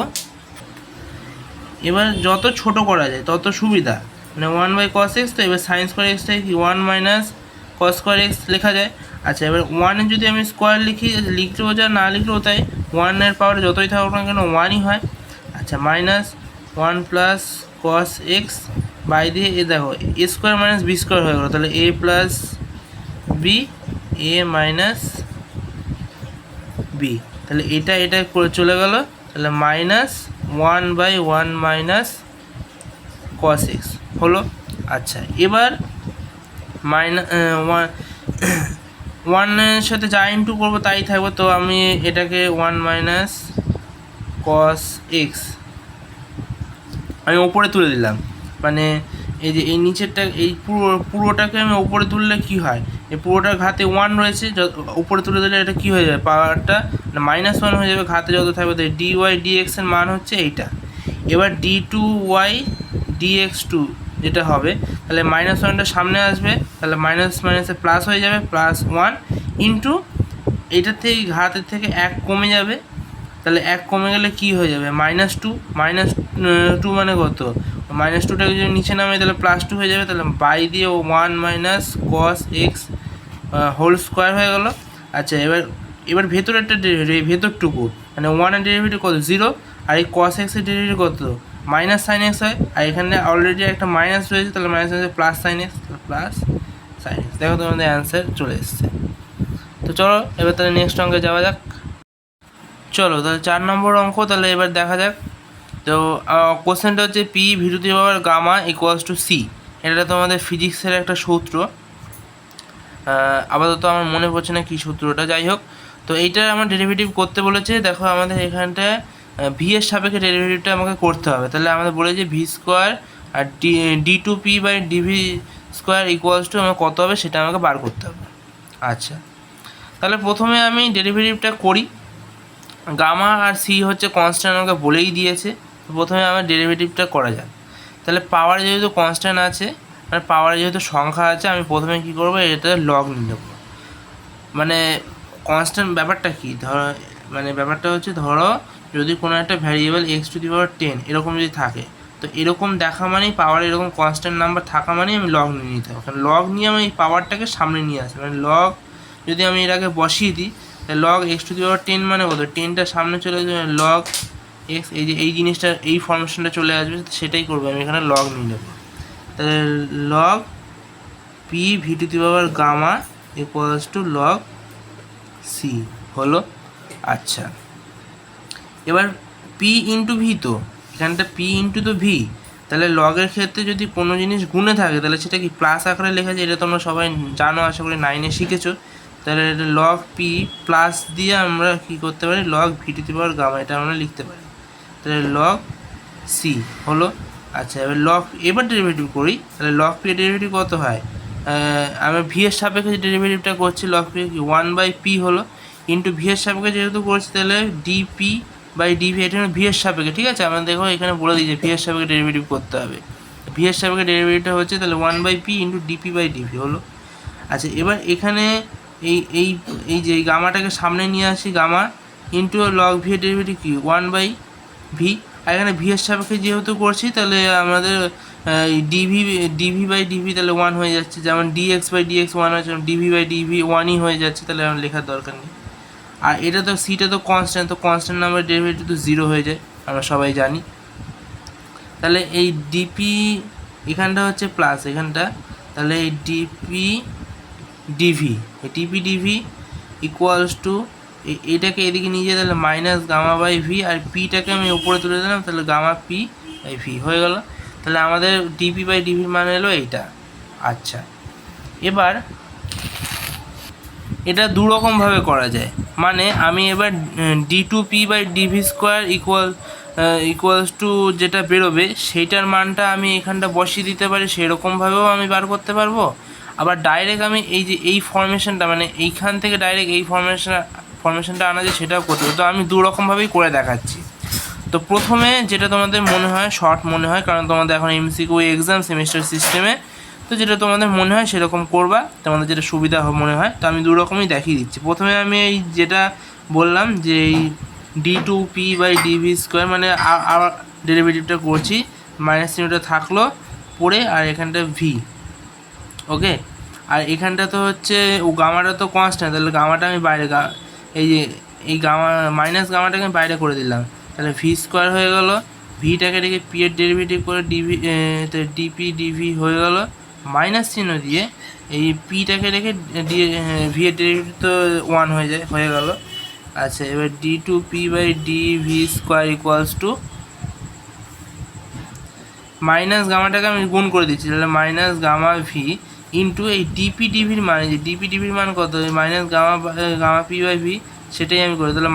এবার যত ছোট করা যায় তত সুবিধা, মানে ওয়ান বাই কস এক্স, তো এবার সাইন স্কোয়ার এক্সটাকে কি ওয়ান মাইনাস কস স্কোয়ার এক্স লেখা যায়। আচ্ছা, এবার ওয়ানের যদি আমি স্কোয়ার লিখি, লিখলেও যা না লিখলেও তাই, ওয়ানের পাওয়ার যতই থাকুক না কেন ওয়ানই হয়। আচ্ছা, minus one plus cos x by দিয়ে এ দেখো a square minus b square হয়ে গেলো, তাহলে a plus b, a minus b, তাহলে এটা এটা করে চলে গেল, তাহলে minus one by one minus cos x হলো। আচ্ছা, এবার মাইনাস ওয়ানের সাথে যা ইন্টু করবো তাই থাকবে, তো আমি এটাকে ওয়ান মাইনাস কস এক্স আমি ওপরে তুলে দিলাম, মানে এই যে এই নিচেরটা এই পুরোটাকে আমি ওপরে তুললে কি হয়, এই পুরোটার ঘাতে ওয়ান রয়েছে, উপরে তুলে দিলে এটা কি হয়ে যাবে, পাওয়ারটা মাইনাস ওয়ান হয়ে যাবে, ঘাতে যত থাকবে, তাই ডি ওয়াই ডি এক্সের মান হচ্ছে এইটা। এবার d two y d x two যেটা হবে, তাহলে মাইনাস ওয়ানটা সামনে আসবে, তাহলে মাইনাস মাইনাসে প্লাস হয়ে যাবে, প্লাস ওয়ান ইন্টু এইটার থেকে ঘাতের থেকে এক কমে যাবে, তাহলে এক কমে গেলে কি হয়ে যাবে, মাইনাস টু, মাইনাস টু মানে কত, মাইনাস টুটাকে যদি নিচে নামে তাহলে প্লাস টু হয়ে যাবে, তাহলে বাই দিয়ে one minus cos x whole square হয়ে গেল। আচ্ছা, এবার এবার ভেতরেরটা ভেতরটুকু মানে ওয়ানের ডেরিভেটিভ কত জিরো, আর এই কস এক্সের ডেরিভেটিভ কত মাইনাস সাইন এক্স হয়, আর এখানে অলরেডি একটা মাইনাস রয়েছে, তাহলে minus sign plus sign x, plus sine x. দেখো তোমাদের অ্যান্সার চলে এসছে। তো চলো এবার তাহলে নেক্সট অঙ্কে যাওয়া যাক। চলো তাহলে 4 নম্বর অঙ্ক, তাহলে এবার দেখা যাক। তো কোশ্চেনটা হচ্ছে p v to the power gamma equals to c, এটা তোমাদের ফিজিক্সের একটা সূত্র, আপাতত আমার মনে পড়ছে না কী সূত্রটা, যাই হোক। তো এইটার আমার ডেরিভেটিভ করতে বলেছে, দেখো আমাদের এখানটায় ভি এর সাপেক্ষে ডেরিভেটিভটা আমাকে করতে হবে, তাহলে আমাদের বলেছে ভি স্কোয়ার আর d two p by dv square equals to আমার কত হবে সেটা আমাকে বার করতে হবে। আচ্ছা, তাহলে প্রথমে আমি ডেরিভেটিভটা করি, গামা আর সি হচ্ছে কনস্ট্যান্ট আমাকে বলেই দিয়েছে, প্রথমে আমার ডেরিভেটিভটা করা যাক। তাহলে পাওয়ার যেহেতু কনস্ট্যান্ট আছে, মানে পাওয়ার যেহেতু সংখ্যা আছে, আমি প্রথমে কী করবো, এটা লগ নিয়ে নেবো। মানে কনস্ট্যান্ট ব্যাপারটা কি, ধরো মানে ব্যাপারটা হচ্ছে, ধরো যদি কোনো একটা ভ্যারিয়েবল এক্স টু দি পাওয়ার 10 এরকম যদি থাকে, তো এরকম দেখা মানেই পাওয়ার এরকম কনস্ট্যান্ট নাম্বার থাকা মানেই আমি লগ নিয়ে নিতে হবে, কারণ লগ নিয়ে আমি এই পাওয়ারটাকে সামনে নিয়ে আসি, মানে লগ যদি আমি এর আগে বসিয়ে দিই, তাহলে লগ এক্স টু দি পাওয়ার 10 মানে কত, 10টা সামনে চলে যাবে, লগ এক্স, এই যে এই জিনিসটা এই ফর্মেশনটা চলে আসবে, সেটাই করবো আমি এখানে লগ নিয়ে নেবো। তাহলে log p v to the power gamma equals to log c হলো। আচ্ছা, এবার পি ইন্টু ভি, তো এখানটা পি ইন্টু তো ভি, তাহলে লগের ক্ষেত্রে যদি কোনো জিনিস গুণে থাকে তাহলে সেটা কি প্লাস আকারে লেখা যায়, এটা তোমরা সবাই জানো, আশা করি 9-এ শিখেছো। তাহলে এটা লগ পি প্লাস দিয়ে আমরা কী করতে পারি, log v to the power gamma এটা আমরা লিখতে পারি, তাহলে লগ সি হলো। আচ্ছা, এবার ডেরিভেটিভ করি, তাহলে লগ পি ডেরিভেটিভ কত হয়, আমি ভি এর সাপেক্ষে ডেরিভেটিভটা করছি, লগ পি কি 1/p হলো, ইন্টু ভি এর সাপেক্ষে যেহেতু করছি, তাহলে ডিপি বাই ডিভি, এটা ভি এর সাপেক্ষে, ঠিক আছে, আমরা দেখো এখানে বলে দিয়েছে ভি এর সাপেক্ষে ডেরিভেটিভ করতে হবে, ভি এর সাপেক্ষে ডেরিভেটিভটা হচ্ছে তাহলে 1/p into DP by DV হলো। আচ্ছা, এবার এখানে এই এই এই যে গামাটাকে সামনে নিয়ে আসি, গামা ইন্টু লগ ভি এর ডেরিভেটিভ কি 1/v, আর এখানে ভি এর সাপেক্ষে যেহেতু করছি, তাহলে আমাদের ডিভি বাই ডিভি তাহলে 1 হয়ে যাচ্ছে, যেমন ডিএক্স বাই ডিএক্স 1 হচ্ছে, ডিভি বাই ডিভি 1ই হয়ে যাচ্ছে, তাহলে আমার লেখার দরকার নেই। আর এটা তো সিটা তো কনস্ট্যান্ট, তো কনস্ট্যান্ট নাম্বার ডেরিভেটিভ তো 0 হয়ে যায়, আমরা সবাই জানি। তাহলে এই ডিপি এখানটা হচ্ছে প্লাস এখানটা, তাহলে এই ডিপি ডিভি, এই ডিপি ডিভি ইকুয়ালস টু এটাকে এদিকে নিয়ে যায়, তাহলে মাইনাস গামা বাই ভি, আর পিটাকে আমি উপরে তুলে দিলাম, তাহলে গামা পি বাই ভি হয়ে গেল। তাহলে আমাদের ডিপি বাই ডিভি মানে এলো এইটা। আচ্ছা, এবার এটা দুরকমভাবে করা যায়, মানে আমি এবার d two p by dv square equal equals to যেটা বেরোবে সেইটার মানটা আমি এখানটা বসিয়ে দিতে পারি, সেরকমভাবেও আমি বার করতে পারবো। আবার ডাইরেক্ট আমি এই যে এই ফরমেশনটা মানে এইখান থেকে ডাইরেক্ট এই ফরমেশনটা আনা যায় সেটাও করতে পারি। তো আমি দু রকমভাবেই করে দেখাচ্ছি। তো প্রথমে যেটা তোমাদের মনে হয় শর্ট মনে হয়, কারণ তোমাদের এখন এমসিকিউ এক্সাম সেমিস্টার সিস্টেমে, তো যেটা তোমাদের মনে হয় সেরকম করবা, তোমাদের যেটা সুবিধা মনে হয়। তো আমি দু রকমই দেখিয়ে দিচ্ছি। প্রথমে আমি এই যেটা বললাম যে এই d2p/dv² মানে ডেরিভেটিভটা করছি, মাইনাস চিহ্নটা থাকলো পড়ে, আর এখানটা ভি, ওকে। আর এখানটা তো হচ্ছে ও গামাটা তো কনস্ট্যান্ট, তাহলে গামাটা আমি বাইরে এই যে এই গামা মাইনাস গামাটাকে আমি বাইরে করে দিলাম, তাহলে v² হয়ে গেল। ভিটাকে রেখে পি এর ডেরিভেটিভ করে ডিপি ডিভি হয়ে গেল, মাইনাস চিহ্ন দিয়ে এই পিটাকে রেখে ভি এর ডেরিভেটিভ তো 1 হয়ে গেল। আচ্ছা, এবার d2p/dv² ইকুয়ালস টু মাইনাস গামাটাকে আমি গুণ করে দিচ্ছি, তাহলে মাইনাস গামা ভি ইন্টু এই ডিপি ডিভির মান, যে ডিপি ডিভির মান কত, মাইনাস গামা p/v, সেটাই আমি করি। তাহলে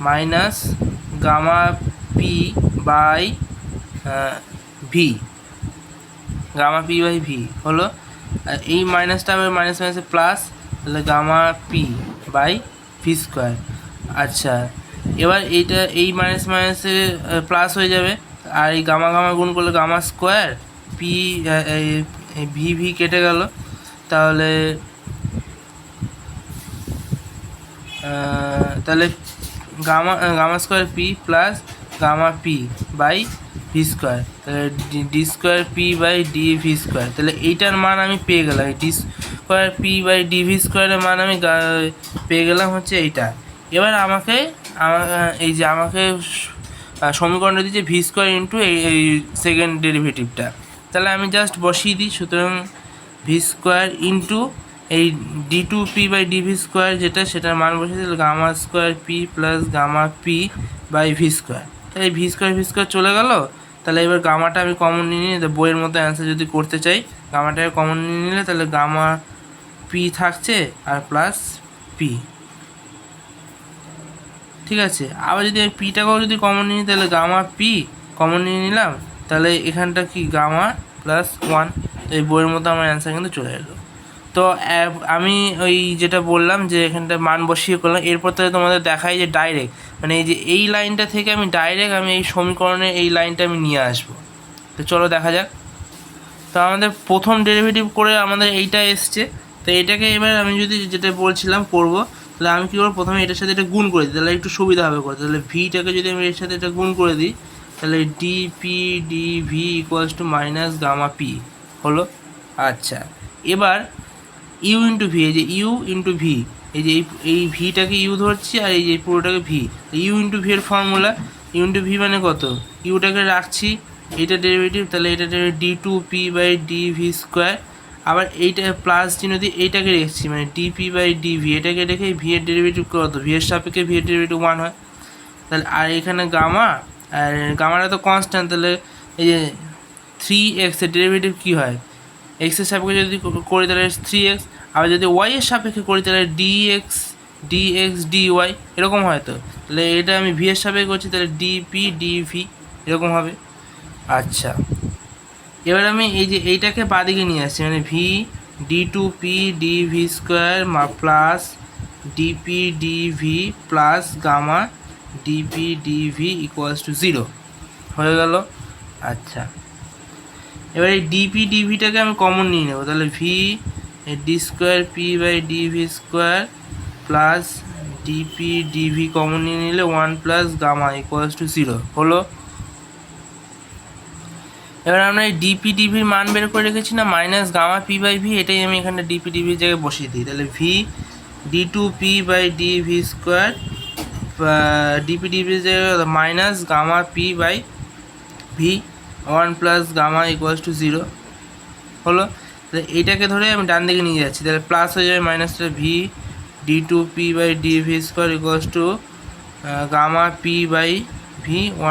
minus gamma p by v, gamma p/v হলো, এই মাইনাসটা আবার মাইনাস মাইনাসে প্লাস, তাহলে গামা পি বাই v²। আচ্ছা, এবার এইটা এই মাইনাস মাইনাসে প্লাস হয়ে যাবে, আর এই গামা গামা গুণ করলে গামা স্কোয়ার, পি ভি কেটে গেল, তাহলে gamma square p plus gamma p by v², তাহলে d2p/dv², তাহলে এইটার মান আমি পেয়ে গেলাম, এই d2p/dv² এর মান আমি পেয়ে গেলাম হচ্ছে এইটা। এবার আমাকে এই যে আমাকে সমীকরণটা দিচ্ছে v² ইন্টু এই সেকেন্ড ডেরিভেটিভটা, তাহলে আমি জাস্ট বসিয়ে দিই। সুতরাং v² ইন্টু এই d2p/dv² যেটা, সেটার মান বসিয়ে দিলে gamma square p plus gamma p by v², তাহলে v² চলে গেল। তাহলে এবার গামাটা আমি কমন নিয়ে নিই, বইয়ের মতো অ্যান্সার যদি করতে চাই গামাটাকে কমন নিয়ে নিলে তাহলে গামা পি থাকছে আর প্লাস পি, ঠিক আছে। আবার যদি আমি পিটাকেও যদি কমন নিই তাহলে গামা পি কমন নিয়ে নিলাম, তাহলে এখানটা কি গামা প্লাস 1, এই বইয়ের মতো আমার অ্যান্সার কিন্তু চলে এলো। তো আমি ওই যেটা বললাম যে এখানটা মান বসিয়ে করলাম, এরপর থেকে তোমাদের দেখাই যে ডাইরেক্ট মানে এই যে এই লাইনটা থেকে আমি ডাইরেক্ট আমি এই সমীকরণে এই লাইনটা আমি নিয়ে আসবো। তো চলো দেখা যাক। তো আমাদের প্রথম ডেরিভেটিভ করে আমাদের এইটা এসছে, তো এটাকে এবার আমি যদি যেটা বলছিলাম করব, তাহলে আমি কী করবো, প্রথমে এটার সাথে এটা গুণ করে দিই, তাহলে একটু সুবিধা হবে করতে। তাহলে ভিটাকে যদি আমি এর সাথে এটা গুণ করে দিই, তাহলে dp dv equals to minus gamma p হলো। আচ্ছা, এবার ইউ ইন্টু ভি, এই যে ইউ ইন্টু ভি, এই যে এই ভিটাকে ইউ ধরছি আর এই যে পুরোটাকে ভি, ইউ ইন্টু ভি এর ফর্মুলা, ইউ ইন্টু ভি মানে কত, ইউটাকে রাখছি, এটা ডেরিভেটিভ, তাহলে এটা d2p/dv², আবার এইটা প্লাস চিহ্ন দিয়ে এইটাকে রেখেছি মানে dp/dv, এটাকে রেখে ভি এর ডেরিভেটিভ কত, ভি এর সাপেক্ষে ভি এর ডেরিভেটিভ 1 হয়। তাহলে আর এখানে গামা, আর গামাটা তো কনস্ট্যান্ট, তাহলে এই যে 3x এর ডেরিভেটিভ কী হয়, এক্সের সাপেক্ষে যদি করি তাহলে 3x, আবার যদি ওয়াই এর সাপেক্ষে করি তাহলে dx dy এরকম হয়। তো তাহলে এটা আমি ভি এর সাপেক্ষে করছি, তাহলে ডিপি ডিভি এরকম হবে। আচ্ছা, এবার আমি এই যে এইটাকে বাদিকে নিয়ে আসছি, মানে v d2p/dv² plus dp dv plus gamma dp dv equals to 0 হয়ে গেল। আচ্ছা, এবার এই ডিপি ডিভিটাকে আমি কমন নিয়ে নেব, তাহলে v d2p/dv² plus dp dv common নিয়ে নিলে 1 প্লাস গামা ইকুয়ালস টু 0 হলো। এবার আমরা এই ডিপি ডিভির মান বের করে রেখেছি না, মাইনাস গামা p/v, এটাই আমি এখানে ডিপি ডিভির জায়গায় বসিয়ে দিই, তাহলে ভি d2p/dv² ডিপি ডিভির জায়গায় minus gamma p/v 1 plus gamma equals to 0 হলো। তাহলে এইটাকে ধরে আমি ডান দিকে নিয়ে যাচ্ছি, তাহলে প্লাস হয়ে যাবে মাইনাসটা v d2p/dv² equals to gamma p/v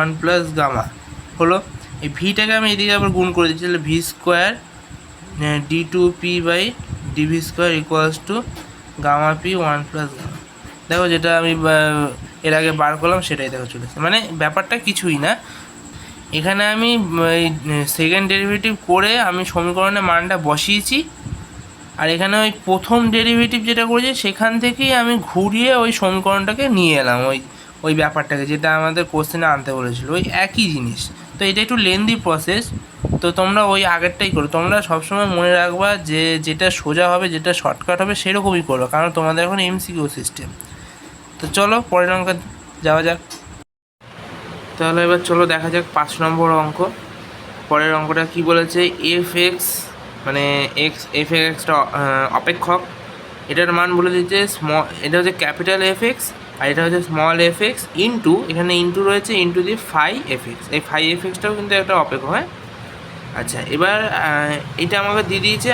1 plus gamma হলো। এই ভিটাকে আমি এদিকে আবার গুণ করে দিচ্ছি, তাহলে v² d2p/dv² equals to gamma p 1 plus gamma. দেখো যেটা আমি এর আগে বার করলাম সেটাই দেখো চলে এসেছে, মানে ব্যাপারটা কিছুই না। এখানে আমি এই সেকেন্ড ডেরিভেটিভ করে আমি সমীকরণের মানটা বসিয়েছি, আর এখানে ওই প্রথম ডেরিভেটিভ যেটা করেছি সেখান থেকেই আমি ঘুরিয়ে ওই সমীকরণটাকে নিয়ে এলাম, ওই ব্যাপারটাকে যেটা আমাদের কোশ্চেনে আনতে বলেছিল, ওই একই জিনিস। তো এটা একটু লেন্দি প্রসেস, তো তোমরা ওই আগেরটাই করো। তোমরা সবসময় মনে রাখবা যে যেটা সোজা হবে, যেটা শর্টকাট হবে সেরকমই করো, কারণ তোমাদের এখন এমসিকিউ সিস্টেম। তো চলো পরের অঙ্ক যাওয়া যাক। তাহলে এবার চলো দেখা যাক 5 নম্বর অঙ্ক। পরের অঙ্কটা কি বলেছে, এফ এক্স মানে এফ এক্সটা অপেক্ষক, এটার মান বলে দিচ্ছে এটা হচ্ছে ক্যাপিটাল এফ এক্স, আর এটা হচ্ছে স্মল এফ এক্স ইন্টু, এখানে ইন্টু রয়েছে, ইন্টু দিয়ে ফাই এফ এক্স। এই ফাই এফ এক্সটাও কিন্তু একটা অপেক্ষক, হ্যাঁ। আচ্ছা, এবার এটা আমাকে দিয়ে দিয়েছে,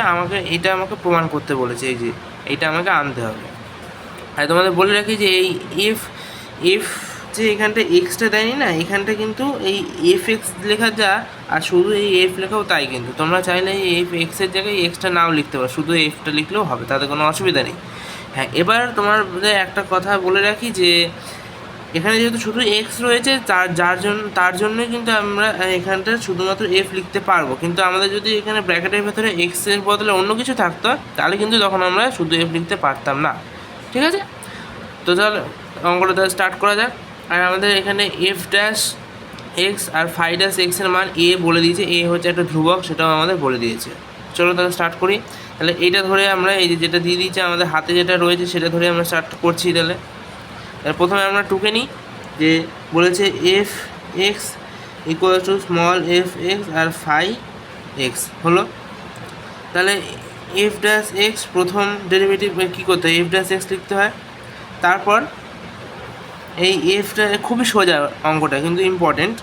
এটা আমাকে প্রমাণ করতে বলেছে, এই যে এইটা আমাকে আনতে হবে। আর তোমাদের বলে রাখি যে এই এফ এফ যে এখানটা এক্সটা দেয়নি না, এখানটা কিন্তু এই এফ এক্স লেখা যা, আর শুধু এই এফ লেখাও তাই। কিন্তু তোমরা চাইলে এই এফ এক্সের জায়গায় এক্সটা নাও লিখতে পারো, শুধু এফটা লিখলেও হবে, তাতে কোনো অসুবিধা নেই। হ্যাঁ, এবার তোমাদের একটা কথা বলে রাখি যে এখানে যেহেতু শুধু এক্স রয়েছে, তার জন্যই কিন্তু আমরা এখানটা শুধুমাত্র এফ লিখতে পারবো। কিন্তু আমাদের যদি এখানে ব্র্যাকেটের ভেতরে এক্সের বদলে অন্য কিছু থাকতো, তাহলে কিন্তু তখন আমরা শুধু এফ লিখতে পারতাম না। ঠিক আছে, তো তাহলে অঙ্কটা তাহলে স্টার্ট করা যাক। আর আমাদের এখানে এফ ড্যাশ এক্স আর ফাই ড্যাশ এক্সের মান এ বলে দিয়েছে, এ হচ্ছে একটা ধ্রুবক, সেটাও আমাদের বলে দিয়েছে। চলো তাহলে স্টার্ট করি। তাহলে এইটা ধরে আমরা এই যে যেটা দিয়ে দিয়েছে আমাদের হাতে যেটা রয়েছে সেটা ধরে আমরা স্টার্ট করছি। তাহলে প্রথমে আমরা টুকে নিই, যে বলেছে f x equal to small f x আর ফাই এক্স হলো। তাহলে এফ ড্যাশ এক্স প্রথম ডেরিভেটিভ কী করতে হয়, এফ ড্যাশ এক্স লিখতে হয়। তারপর এই এফটা খুবই সোজা অঙ্কটা, কিন্তু ইম্পর্টেন্ট,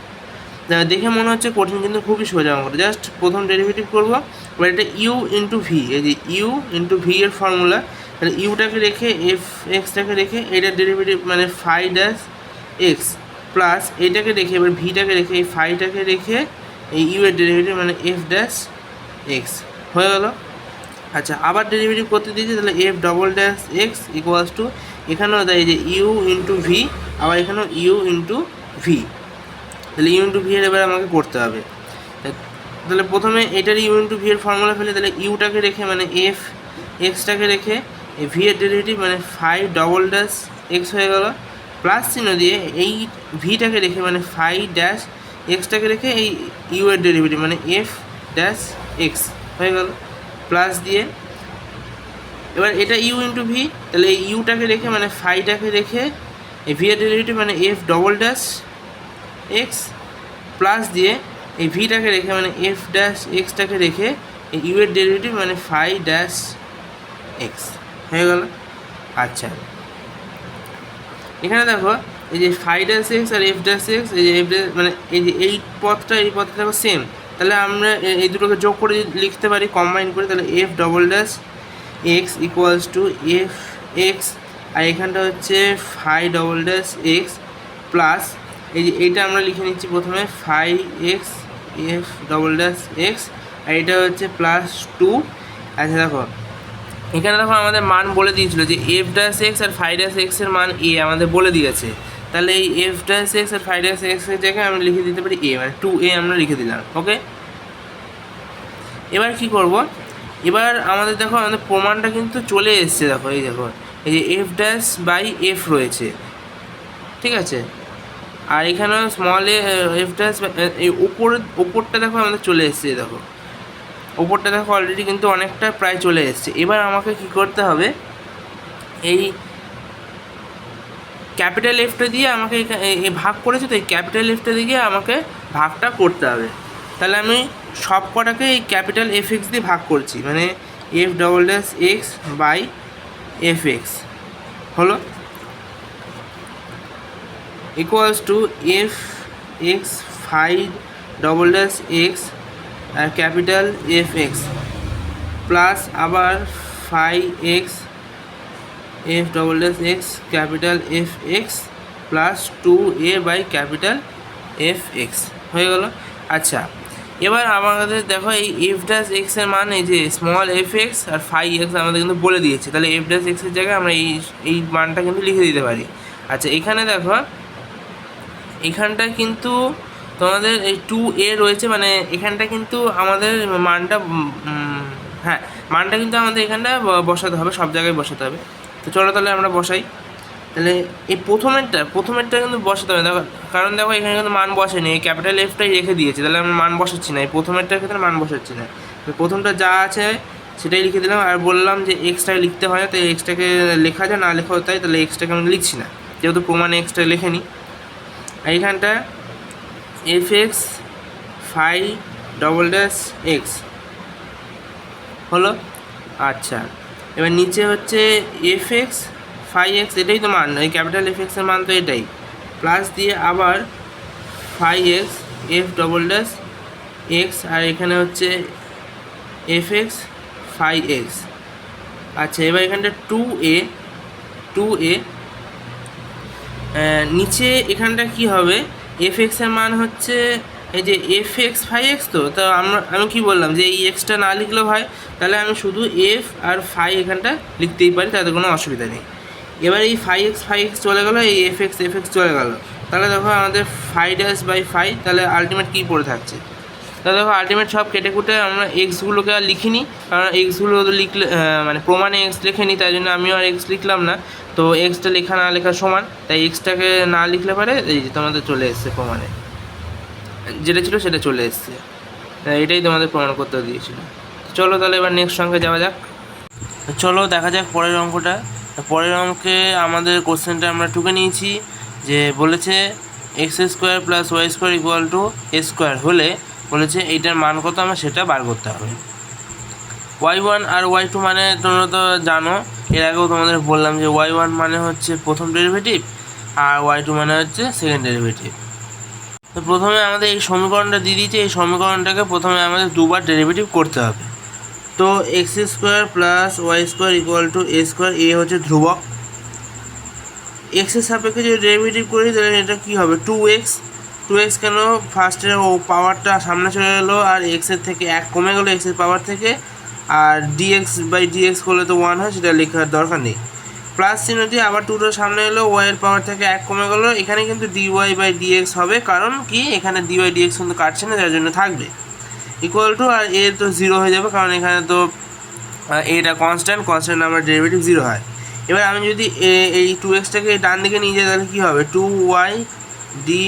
দেখে মনে হচ্ছে কঠিন, কিন্তু খুবই সোজা অঙ্কটা। জাস্ট প্রথম ডেরিভেটিভ করবো, এবার এটা ইউ ইন্টু ভি, এই যে ইউ ইন্টু ভি এর ফর্মুলা। তাহলে ইউটাকে রেখে এফ এক্সটাকে রেখে এটার ডেরিভেটিভ মানে ফাই ড্যাশ এক্স, প্লাস এইটাকে রেখে এবার ভিটাকে রেখে এই ফাইটাকে রেখে এই ইউ এর ডেরিভেটিভ মানে এফ ড্যাশ এক্স হয়ে গেল। আচ্ছা, আবার ডেরিভেটিভ করতে দিয়েছি, তাহলে f double dash x equals two, এখানেও দেয় যে ইউ ইন্টু ভি, আবার এখানেও ইউ ইন্টু ভি। তাহলে ইউ ইন্টু ভি এর এবার আমাকে করতে হবে। তাহলে প্রথমে এটার ইউ ইন্টু ভি এর ফর্মুলা ফেলে, তাহলে ইউটাকে রেখে মানে এফ এক্সটাকে রেখে এই ভি এর ডেরিভেটিভ মানে ফাই ডবল ড্যাশ এক্স হয়ে গেল, প্লাস চিহ্ন দিয়ে এই ভিটাকে রেখে মানে ফাই ড্যাশ এক্সটাকে রেখে এই ইউ এর ডেরিভেটিভ মানে এফ ড্যাশ এক্স হয়ে গেল, প্লাস দিয়ে এবার এটা ইউ ইন্টু ভি, তাহলে এই ইউটাকে রেখে মানে ফাইটাকে রেখে এই ভি এর ডেরিভেটিভ মানে f double dash x, plus দিয়ে এই ভিটাকে রেখে মানে এফ ড্যাশ এক্সটাকে রেখে এই ইউ এর ডেরিভেটিভ মানে ফাই ড্যাশ এক্স হয়ে গেল। আচ্ছা, এখানে দেখো এই যে ফাই ড্যাশ এক্স আর এফ ড্যাশ এক্স, এই যে এফ ড্যাশ মানে এই যে এই পথটা দেখো সেম, তাহলে আমরা এই দুটোকে যোগ করে লিখতে পারি, কম্বাইন করে। তাহলে f double dash x equals to f x, আর এখানটা হচ্ছে phi double dash x, plus এই যে এইটা আমরা লিখে নিচ্ছি প্রথমে phi x f double dash x, আর এটা হচ্ছে প্লাস টু। আচ্ছা দেখো এখানে দেখো আমাদের মান বলে দিয়েছিল যে এফ ড্যাশ এক্স আর ফাই ড্যাশ এক্সের মান এ আমাদের বলে দিয়েছে। তাহলে এই এফ ড্যাশ এক্স আর ফাই ড্যাশ এক্সের জায়গায় আমরা লিখে দিতে পারি এ, মানে 2a আমরা লিখে দিলাম। ওকে, এবার কি করব, এবার আমাদের দেখো আমাদের প্রমাণটা কিন্তু চলে এসছে। দেখো এই দেখো এই যে এফ ড্যাশ বাই এফ রয়েছে, ঠিক আছে, আর এখানেও স্মল এফ ড্যাশ এই ওপরটা দেখো আমাদের চলে এসছে। দেখো ওপরটা দেখো অলরেডি কিন্তু অনেকটা প্রায় চলে এসছে। এবার আমাকে কি করতে হবে, এই ক্যাপিটাল এফটা দিয়ে আমাকে ভাগ করেছে, তো এই ক্যাপিটাল এফটা দিয়ে আমাকে ভাগটা করতে হবে। তাহলে আমি সব কটাকে এই ক্যাপিটাল এফ এক্স দিয়ে ভাগ করছি, মানে f double dash x by f x হলো, equals to f x phi double dash x আর ক্যাপিটাল এফ এক্স, প্লাস আবার phi x f double dash x capital f x plus 2a by capital f x হয়ে গেল। আচ্ছা, এবার আমাদের দেখো এই এফ ড্যাশ এক্সের মান এই যে স্মল এফ এক্স আর ফাই এক্স আমাদের কিন্তু বলে দিয়েছে, তাহলে এফ ড্যাশ এক্সের জায়গায় আমরা এই মানটা কিন্তু লিখে দিতে পারি। আচ্ছা এখানে দেখো, এখানটা কিন্তু তোমাদের এই 2a রয়েছে, মানে এখানটা কিন্তু আমাদের মানটা হ্যাঁ মানটা কিন্তু আমাদের এখানটা বসাতে হবে, সব জায়গায় বসাতে হবে। তো চলো তাহলে আমরা বসাই। তাহলে এই প্রথমেরটা কিন্তু বসাতে হবে, দেখো কারণ দেখো এখানে কিন্তু মান বসেনি, এই ক্যাপিটাল এফটাই রেখে দিয়েছে, তাহলে আমরা মান বসাচ্ছি না, এই প্রথমেরটার ক্ষেত্রে মান বসাচ্ছি না। প্রথমটা যা আছে সেটাই লিখে দিলাম, আর বললাম যে এক্সটাকে লিখতে হয়, তো এক্সটাকে লেখা যায়, না লেখা তাই, তাহলে এক্সটাকে আমি লিখছি না, যেহেতু প্রমাণে এক্সটা লিখে নিই। এইখানটা f x phi double dash x হলো। আচ্ছা এবার নিচে হচ্ছে এফ এক্স ফাই এক্স, এটাই তো মান, এই ক্যাপিটাল এফ এক্সের মান তো এটাই, প্লাস দিয়ে আবার phi x f double dash x, আর এখানে হচ্ছে এফ এক্স ফাই এক্স। আচ্ছা এবার এখানটা টু এ নিচে এখানটা কি হবে, এফ এক্সের মান হচ্ছে এই যে এফ এক্স ফাই এক্স, তো আমি কি বললাম যে এই এক্সটা না লিখলেও হয়, তাহলে আমি শুধু এফ আর ফাই এখানটা লিখতেই পারি, তাতে কোনো অসুবিধা নেই। এবার এই ফাই এক্স চলে গেলো, এই এফ এক্স চলে গেলো, তাহলে দেখো আমাদের ফাই ড্যাশ বাই ফাই, তাহলে আলটিমেট কী পড়ে থাকছে, তাহলে দেখো আলটিমেট সব কেটে কুটে আমরা এক্সগুলোকে আর লিখিনি, কারণ এক্সগুলো লিখলে মানে প্রমাণে এক্স লেখেনি, তাই জন্য আমিও আর এক্স লিখলাম না। তো এক্সটা লেখা না লেখা সমান, তাই এক্সটাকে না লিখলে পারে এই যে তোমাদের চলে এসছে প্রমাণে, যেটা ছিল সেটা চলে এসছে, এটাই তোমাদের প্রমাণ করতে দিয়েছিল। চলো তাহলে এবার নেক্সট অঙ্কে যাওয়া যাক। চলো দেখা যাক পরের অঙ্কটা। পরের অঙ্কে আমাদের কোশ্চেনটা আমরা টুকে নিয়েছি, যে বলেছে x square plus y square equal to a square হলে বলেছে এইটার মান কত আমার সেটা বার করতে হবে। y1 আর y2 মানে তোমরা তো জানো, এর আগেও তোমাদের বললাম যে y1 মানে হচ্ছে প্রথম ডেরিভেটিভ আর y2 মানে হচ্ছে সেকেন্ড ডেরিভেটিভ। তো প্রথমে আমাদের এই সমীকরণটা দিয়ে দিয়েছে, এই সমীকরণটাকে প্রথমে আমাদের দুবার ডেরিভেটিভ করতে হবে। তো x square plus y square equal to a square, a হচ্ছে ধ্রুবক, এক্সের সাপেক্ষে যদি ডেরিভেটিভ করি তাহলে এটা কী হবে, টু এক্স কেন, ফার্স্টের ও পাওয়ারটা সামনে চলে গেলো, আর এক্সের থেকে এক কমে গেলো এক্সের পাওয়ার থেকে, আর ডিএক্স বাই ডিএক্স করলে তো 1 হয়, সেটা লেখার দরকার নেই। প্লাস চিহ্ন দিয়ে আবার টুটা সামনে এলো, ওয়াইয়ের পাওয়ার থেকে এক কমে গেলো, এখানে কিন্তু ডিওয়াই বাই ডিএক্স হবে, কারণ কি এখানে ডিওয়াই ডিএক্স কিন্তু কাটছে না, যার জন্য থাকবে ইকুয়াল টু, আর এ তো 0 হয়ে যাবে, কারণ এখানে তো এটা কনস্ট্যান্ট আমার ডেরিভেটিভ 0 হয়। এবার আমি যদি এই 2x-টাকে ডান দিকে নিয়ে যাই তাহলে কী হবে, 2y dy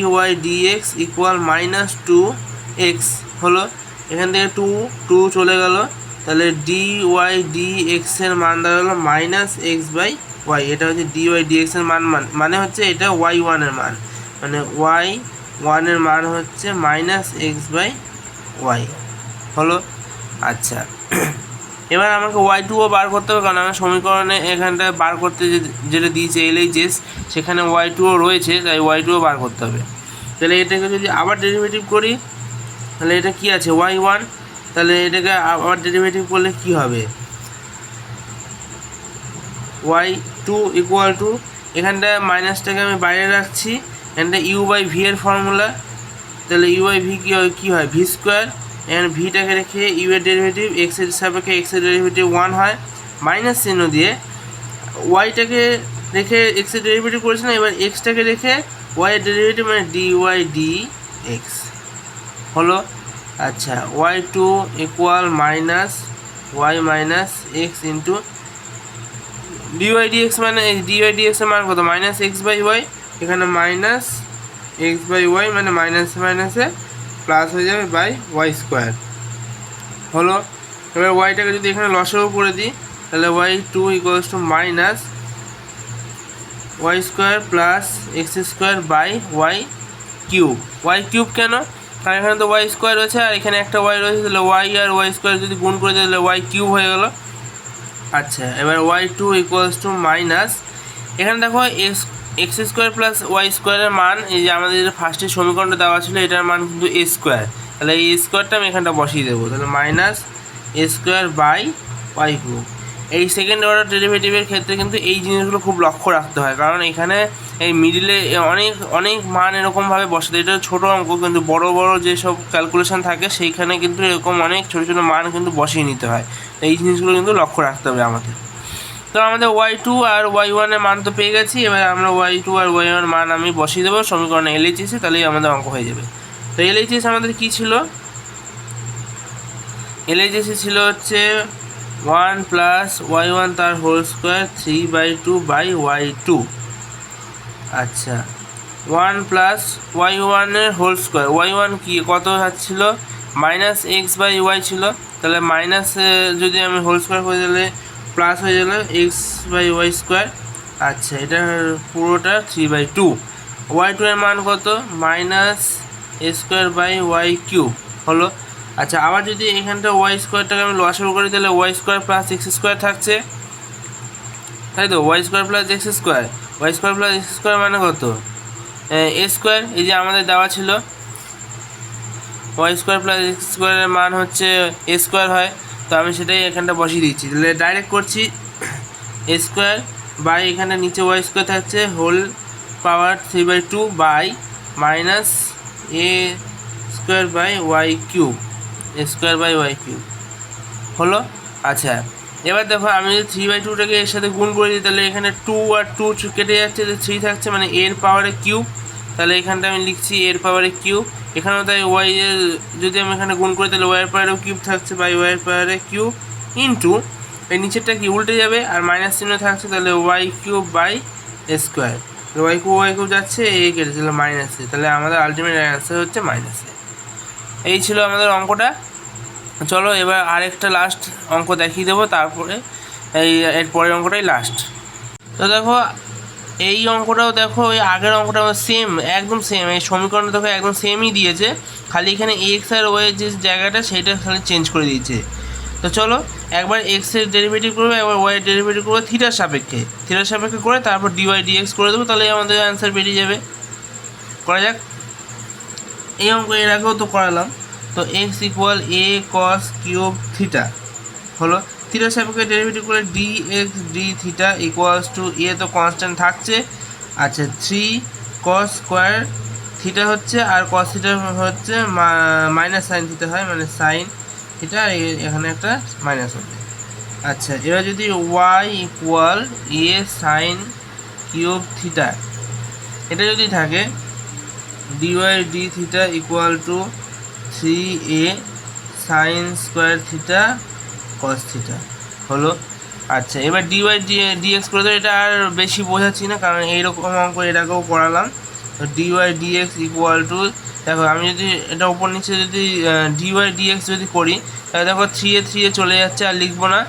dx equal minus 2x হলো, এখান থেকে 2 চলে গেল, তাহলে dy dx এর মান দাঁড়ালো মাইনাস এক্স বাই ওয়াই, এটা হচ্ছে dy dx এর মান মানে হচ্ছে এটা y1 এর মান, মানে y1 এর মান হচ্ছে মাইনাস এক্স বাই ওয়াই হলো। আচ্ছা এবার আমাকে y2ও বার করতে হবে, কারণ আমার সমীকরণে এখানটায় বার করতে যেটা দিয়েছে LHS, সেখানে y2ও রয়েছে, তাই y2ও বার করতে হবে। তাহলে এটাকে যদি আবার ডেরিভেটিভ করি তাহলে এটা কি আছে y1, তাহলে এটাকে আবার ডেরিভেটিভ করলে কি হবে, y2 ইকুয়াল টু, এখানটায় মাইনাসটাকে আমি বাইরে রাখছি, এখানটা ইউ বাই ভি এর ফর্মুলা, তাহলে ইউ বাই ভি কী হয় ভি স্কোয়ার, এখানে ভিটাকে রেখে ইউ এর ডেরিভেটিভ এক্সের সাপেক্ষে এক্সের ডেরিভেটিভ 1 হয়, মাইনাস চিহ্ন দিয়ে ওয়াইটাকে রেখে এক্সের ডেরিভেটিভ করেছি না, এবার এক্সটাকে রেখে ওয়াইয়ের ডেরিভেটিভ মানে ডিওয়াই ডি এক্স হলো। আচ্ছা y2 equal minus y minus x into dy dx, মানে ডিওয়াই ডিএক্সের মান কত মাইনাস এক্স বাই ওয়াই, এখানে মাইনাস এক্স বাই ওয়াই মানে মাইনাসে প্লাস হয়ে যাবে বাই ওয়াই স্কোয়ার হলো। এবার ওয়াইটাকে যদি এখানে লসেও করে দিই তাহলে y2 equals to minus y square plus x square by y cube কেন, কারণ এখানে তো ওয়াই স্কোয়ার রয়েছে আর এখানে একটা ওয়াই রয়েছে, তাহলে ওয়াই আর ওয়াই স্কোয়ার যদি গুণ করে দিই তাহলে ওয়াই কিউব হয়ে গেল। আচ্ছা এবার y2 ইকুয়ালস টু মাইনাস, এখানে দেখো এক্স স্কোয়ার প্লাস ওয়াই স্কোয়ারের মান, এই যে আমাদের যে ফার্স্টের সমীকরণটা দেওয়া ছিল এটার মান কিন্তু এ স্কোয়ার, তাহলে এই স্কোয়ারটা আমি এখানটা বসিয়ে দেবো, তাহলে minus a square by y cube. এই সেকেন্ড অর্ডার ডেরিভেটিভের ক্ষেত্রে কিন্তু এই জিনিসগুলো খুব লক্ষ্য রাখতে হয়, কারণ এখানে এই মিডিলে অনেক মান এরকমভাবে বসাতে, এটা ছোটো অঙ্ক, কিন্তু বড় যেসব ক্যালকুলেশন থাকে সেইখানে কিন্তু এরকম অনেক ছোটো ছোটো মান কিন্তু বসিয়ে নিতে হয়, এই জিনিসগুলো কিন্তু লক্ষ্য রাখতে হবে আমাদের। তো আমাদের y2 আর y1 এর মান তো পেয়ে গেছি। এবার আমরা y2 আর y1 মান আমি বসিয়ে দেবো সমীকরণে LHS-এ, তাহলেই আমাদের অঙ্ক হয়ে যাবে। তো LHS আমাদের কি ছিল? LHS ছিল হচ্ছে 1 প্লাস y1 তার হোল স্কোয়ার 3/2/y2। আচ্ছা, 1 প্লাস y1 এর হোল স্কোয়ার, y1 কি কত ছিল? -x/y ছিল, তাহলে মাইনাস যদি আমি হোল স্কোয়ার করে দিলে প্লাস হয়ে গেল x/y²। আচ্ছা, এটা পুরোটা 3/2। y2 এর মান কত? -a²/y³ হলো। আচ্ছা, আবার যদি এখানটা y² আমি লসাগু করি তাহলে y² প্লাস x² থাকছে, তাই তো? y² plus x², y² plus x² মানে কত? a²। এই যে আমাদের দেওয়া ছিল y² প্লাস x² এর মান হচ্ছে a² হয়, তো আমি সেটাই এখানটা বসিয়ে দিচ্ছি। তাহলে ডাইরেক্ট করছি a² বাই এখানে নিচে y² থাকছে whole power 3/2 by minus a²/y³ a²/y³ হলো। আচ্ছা, এবার দেখো আমি যদি 3/2টাকে এর সাথে গুণ করে দিই তাহলে এখানে 2 আর 2 কেটে যাচ্ছে, 3 থাকছে, মানে এর পাওয়ারের কিউব। তাহলে এখানটা আমি লিখছি এর পাওয়ারের কিউব। এখানেও তাই ওয়াই এর যদি আমি এখানে গুণ করি তাহলে ওয়াইয়ের পাওয়ারের কিউব থাকছে বাই ওয়াইয়ের পাওয়ারের কিউব ইন্টু এই নিচেরটা কি উল্টে যাবে আর মাইনাস চিহ্ন থাকছে, তাহলে y³ y³ যাচ্ছে, এ কেটে তাহলে মাইনাসে, তাহলে আমাদের আলটিমেট অ্যান্সার হচ্ছে মাইনাসে। এই ছিল আমাদের অঙ্কটা। চলো এবার আরেকটা লাস্ট অঙ্ক দেখিয়ে দেবো, তারপরে এর পরের অঙ্কটাই লাস্ট। তো দেখো এই অঙ্কটাও দেখো ওই আগের অঙ্কটা সেম, একদম সেম, এই সমীকরণটা দেখো একদম সেমই দিয়েছে, খালি এখানে এক্স আর ওয়াই যে জায়গাটা সেইটা খালি চেঞ্জ করে দিয়েছে। তো চলো একবার এক্সের ডেরিভেটিভ করবো, একবার ওয়াইয়ের ডেরিভেটিভ করবো থিটার সাপেক্ষে করে তারপর ডিওয়াই ডিএক্স করে দেবো, তাহলে আমাদের অ্যান্সার বেরিয়ে যাবে। করা যাক। এই অঙ্ক এর আগেও তো করালাম। তো x equal a cos cube theta হলো, থিটার সাপেক্ষে ডেরিভেটিভ করে dx d থিটা ইকুয়ালস টু এ তো কনস্ট্যান্ট থাকছে। আচ্ছা, 3 cos স্কোয়ার থিটা হচ্ছে, আর cos থিটা হচ্ছে মাইনাস সাইন থিটা হয়, মানে সাইন থিটা, এখানে একটা মাইনাস হবে। আচ্ছা, এবার যদি y equal a sign cube theta এটা যদি থাকে dy d theta equal to 3a sine square theta cos theta হলো। আচ্ছা, এবার ডিওয়াই ডিএক্স করে দেবো, এটা আর বেশি বোঝাচ্ছি না কারণ এইরকম অঙ্ক এর আগেও করালাম। তো ডিওয়াই ডিএক্স ইকুয়াল টু, দেখো আমি যদি এটা উপর নিচে যদি ডিওয়াই ডিএক্স যদি করি তাহলে দেখো 3 চলে যাচ্ছে, আর লিখবো না,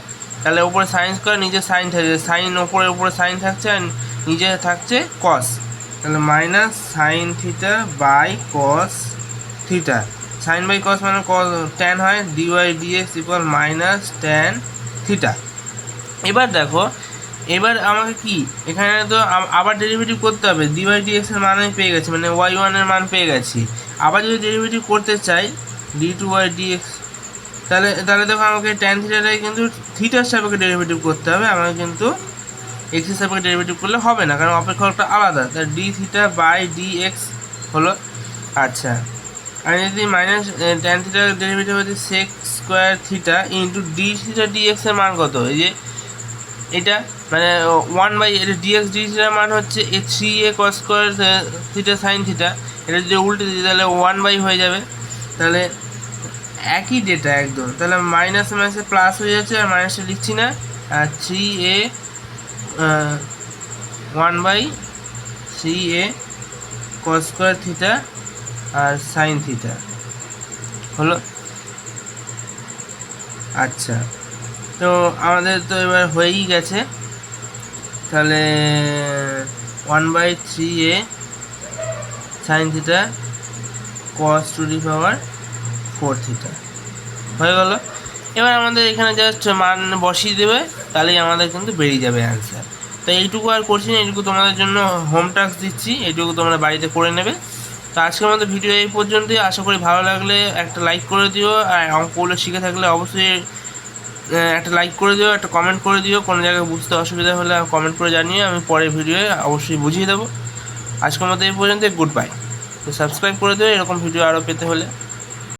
তাহলে উপরে সাইন স্কোয়ার নিচে সাইন থাকছে, সাইন উপরে সাইন থাকছে আর নিচে থাকছে কস, তাহলে minus sine theta by cos theta, sine by cos মানে ট্যান হয়, dy dx equal minus tan theta. এবার দেখো এবার আমাকে কি এখানে তো আবার ডেরিভেটিভ করতে হবে, ডিওয়াই ডিএক্স এর মান আমি পেয়ে গেছি, মানে y1 এর মান পেয়ে গেছি। আবার যদি ডেরিভেটিভ করতে চাই d2y dx, তাহলে দেখো আমাকে ট্যান থিটাটাই কিন্তু থিটার সাপেক্ষে ডেরিভেটিভ করতে হবে, আমাকে কিন্তু এক্স এর সাপেক্ষে ডেরিভেটিভ করলে হবে না কারণ অপেক্ষকটা আলাদা, তাহলে d থিটা বাই dx হলো। আচ্ছা, আর যদি মাইনাস ট্যান থিটার ডেরিভেটিভ হচ্ছে sec square theta into d theta dx এর মান কত? এই যে এটা মানে 1 এটা ডিএক্স ডি থিটার মান হচ্ছে 3a cos square theta sine theta, এটা যদি উল্টে দিই তাহলে 1 হয়ে যাবে, তাহলে একই ডেটা একদম, তাহলে মাইনাস মাইনাসে প্লাস হয়ে যাচ্ছে, আর মাইনাসটা লিখছি না, আর 3a 1/3a cos square theta আর সাইন থিটা হলো। আচ্ছা, তো আমাদের তো এবার হয়েই গেছে, তাহলে 1/3a sine theta cos to the power 4 theta হয়ে গেল। এবার আমাদের এখানে জাস্ট মান বসিয়ে দেবে, তাহলেই আমাদের কিন্তু বেরিয়ে যাবে অ্যান্সার। তো এইটুকু আর করছি না, এইটুকু তোমাদের জন্য হোম টাস্ক দিচ্ছি, এইটুকু তোমরা বাড়িতে করে নেবে। তো আজকের মতো ভিডিও এই পর্যন্তই, আশা করি ভালো লাগলে একটা লাইক করে দিও, আর অঙ্কগুলো শিখে থাকলে অবশ্যই একটা লাইক করে দিও, একটা কমেন্ট করে দিও, কোনো জায়গায় বুঝতে অসুবিধা হলে কমেন্ট করে জানিয়ে আমি পরের ভিডিওয়ে অবশ্যই বুঝিয়ে দেবো। আজকের মতো এই পর্যন্ত, গুড বাই। তো সাবস্ক্রাইব করে দিও এরকম ভিডিও আরও পেতে হলে।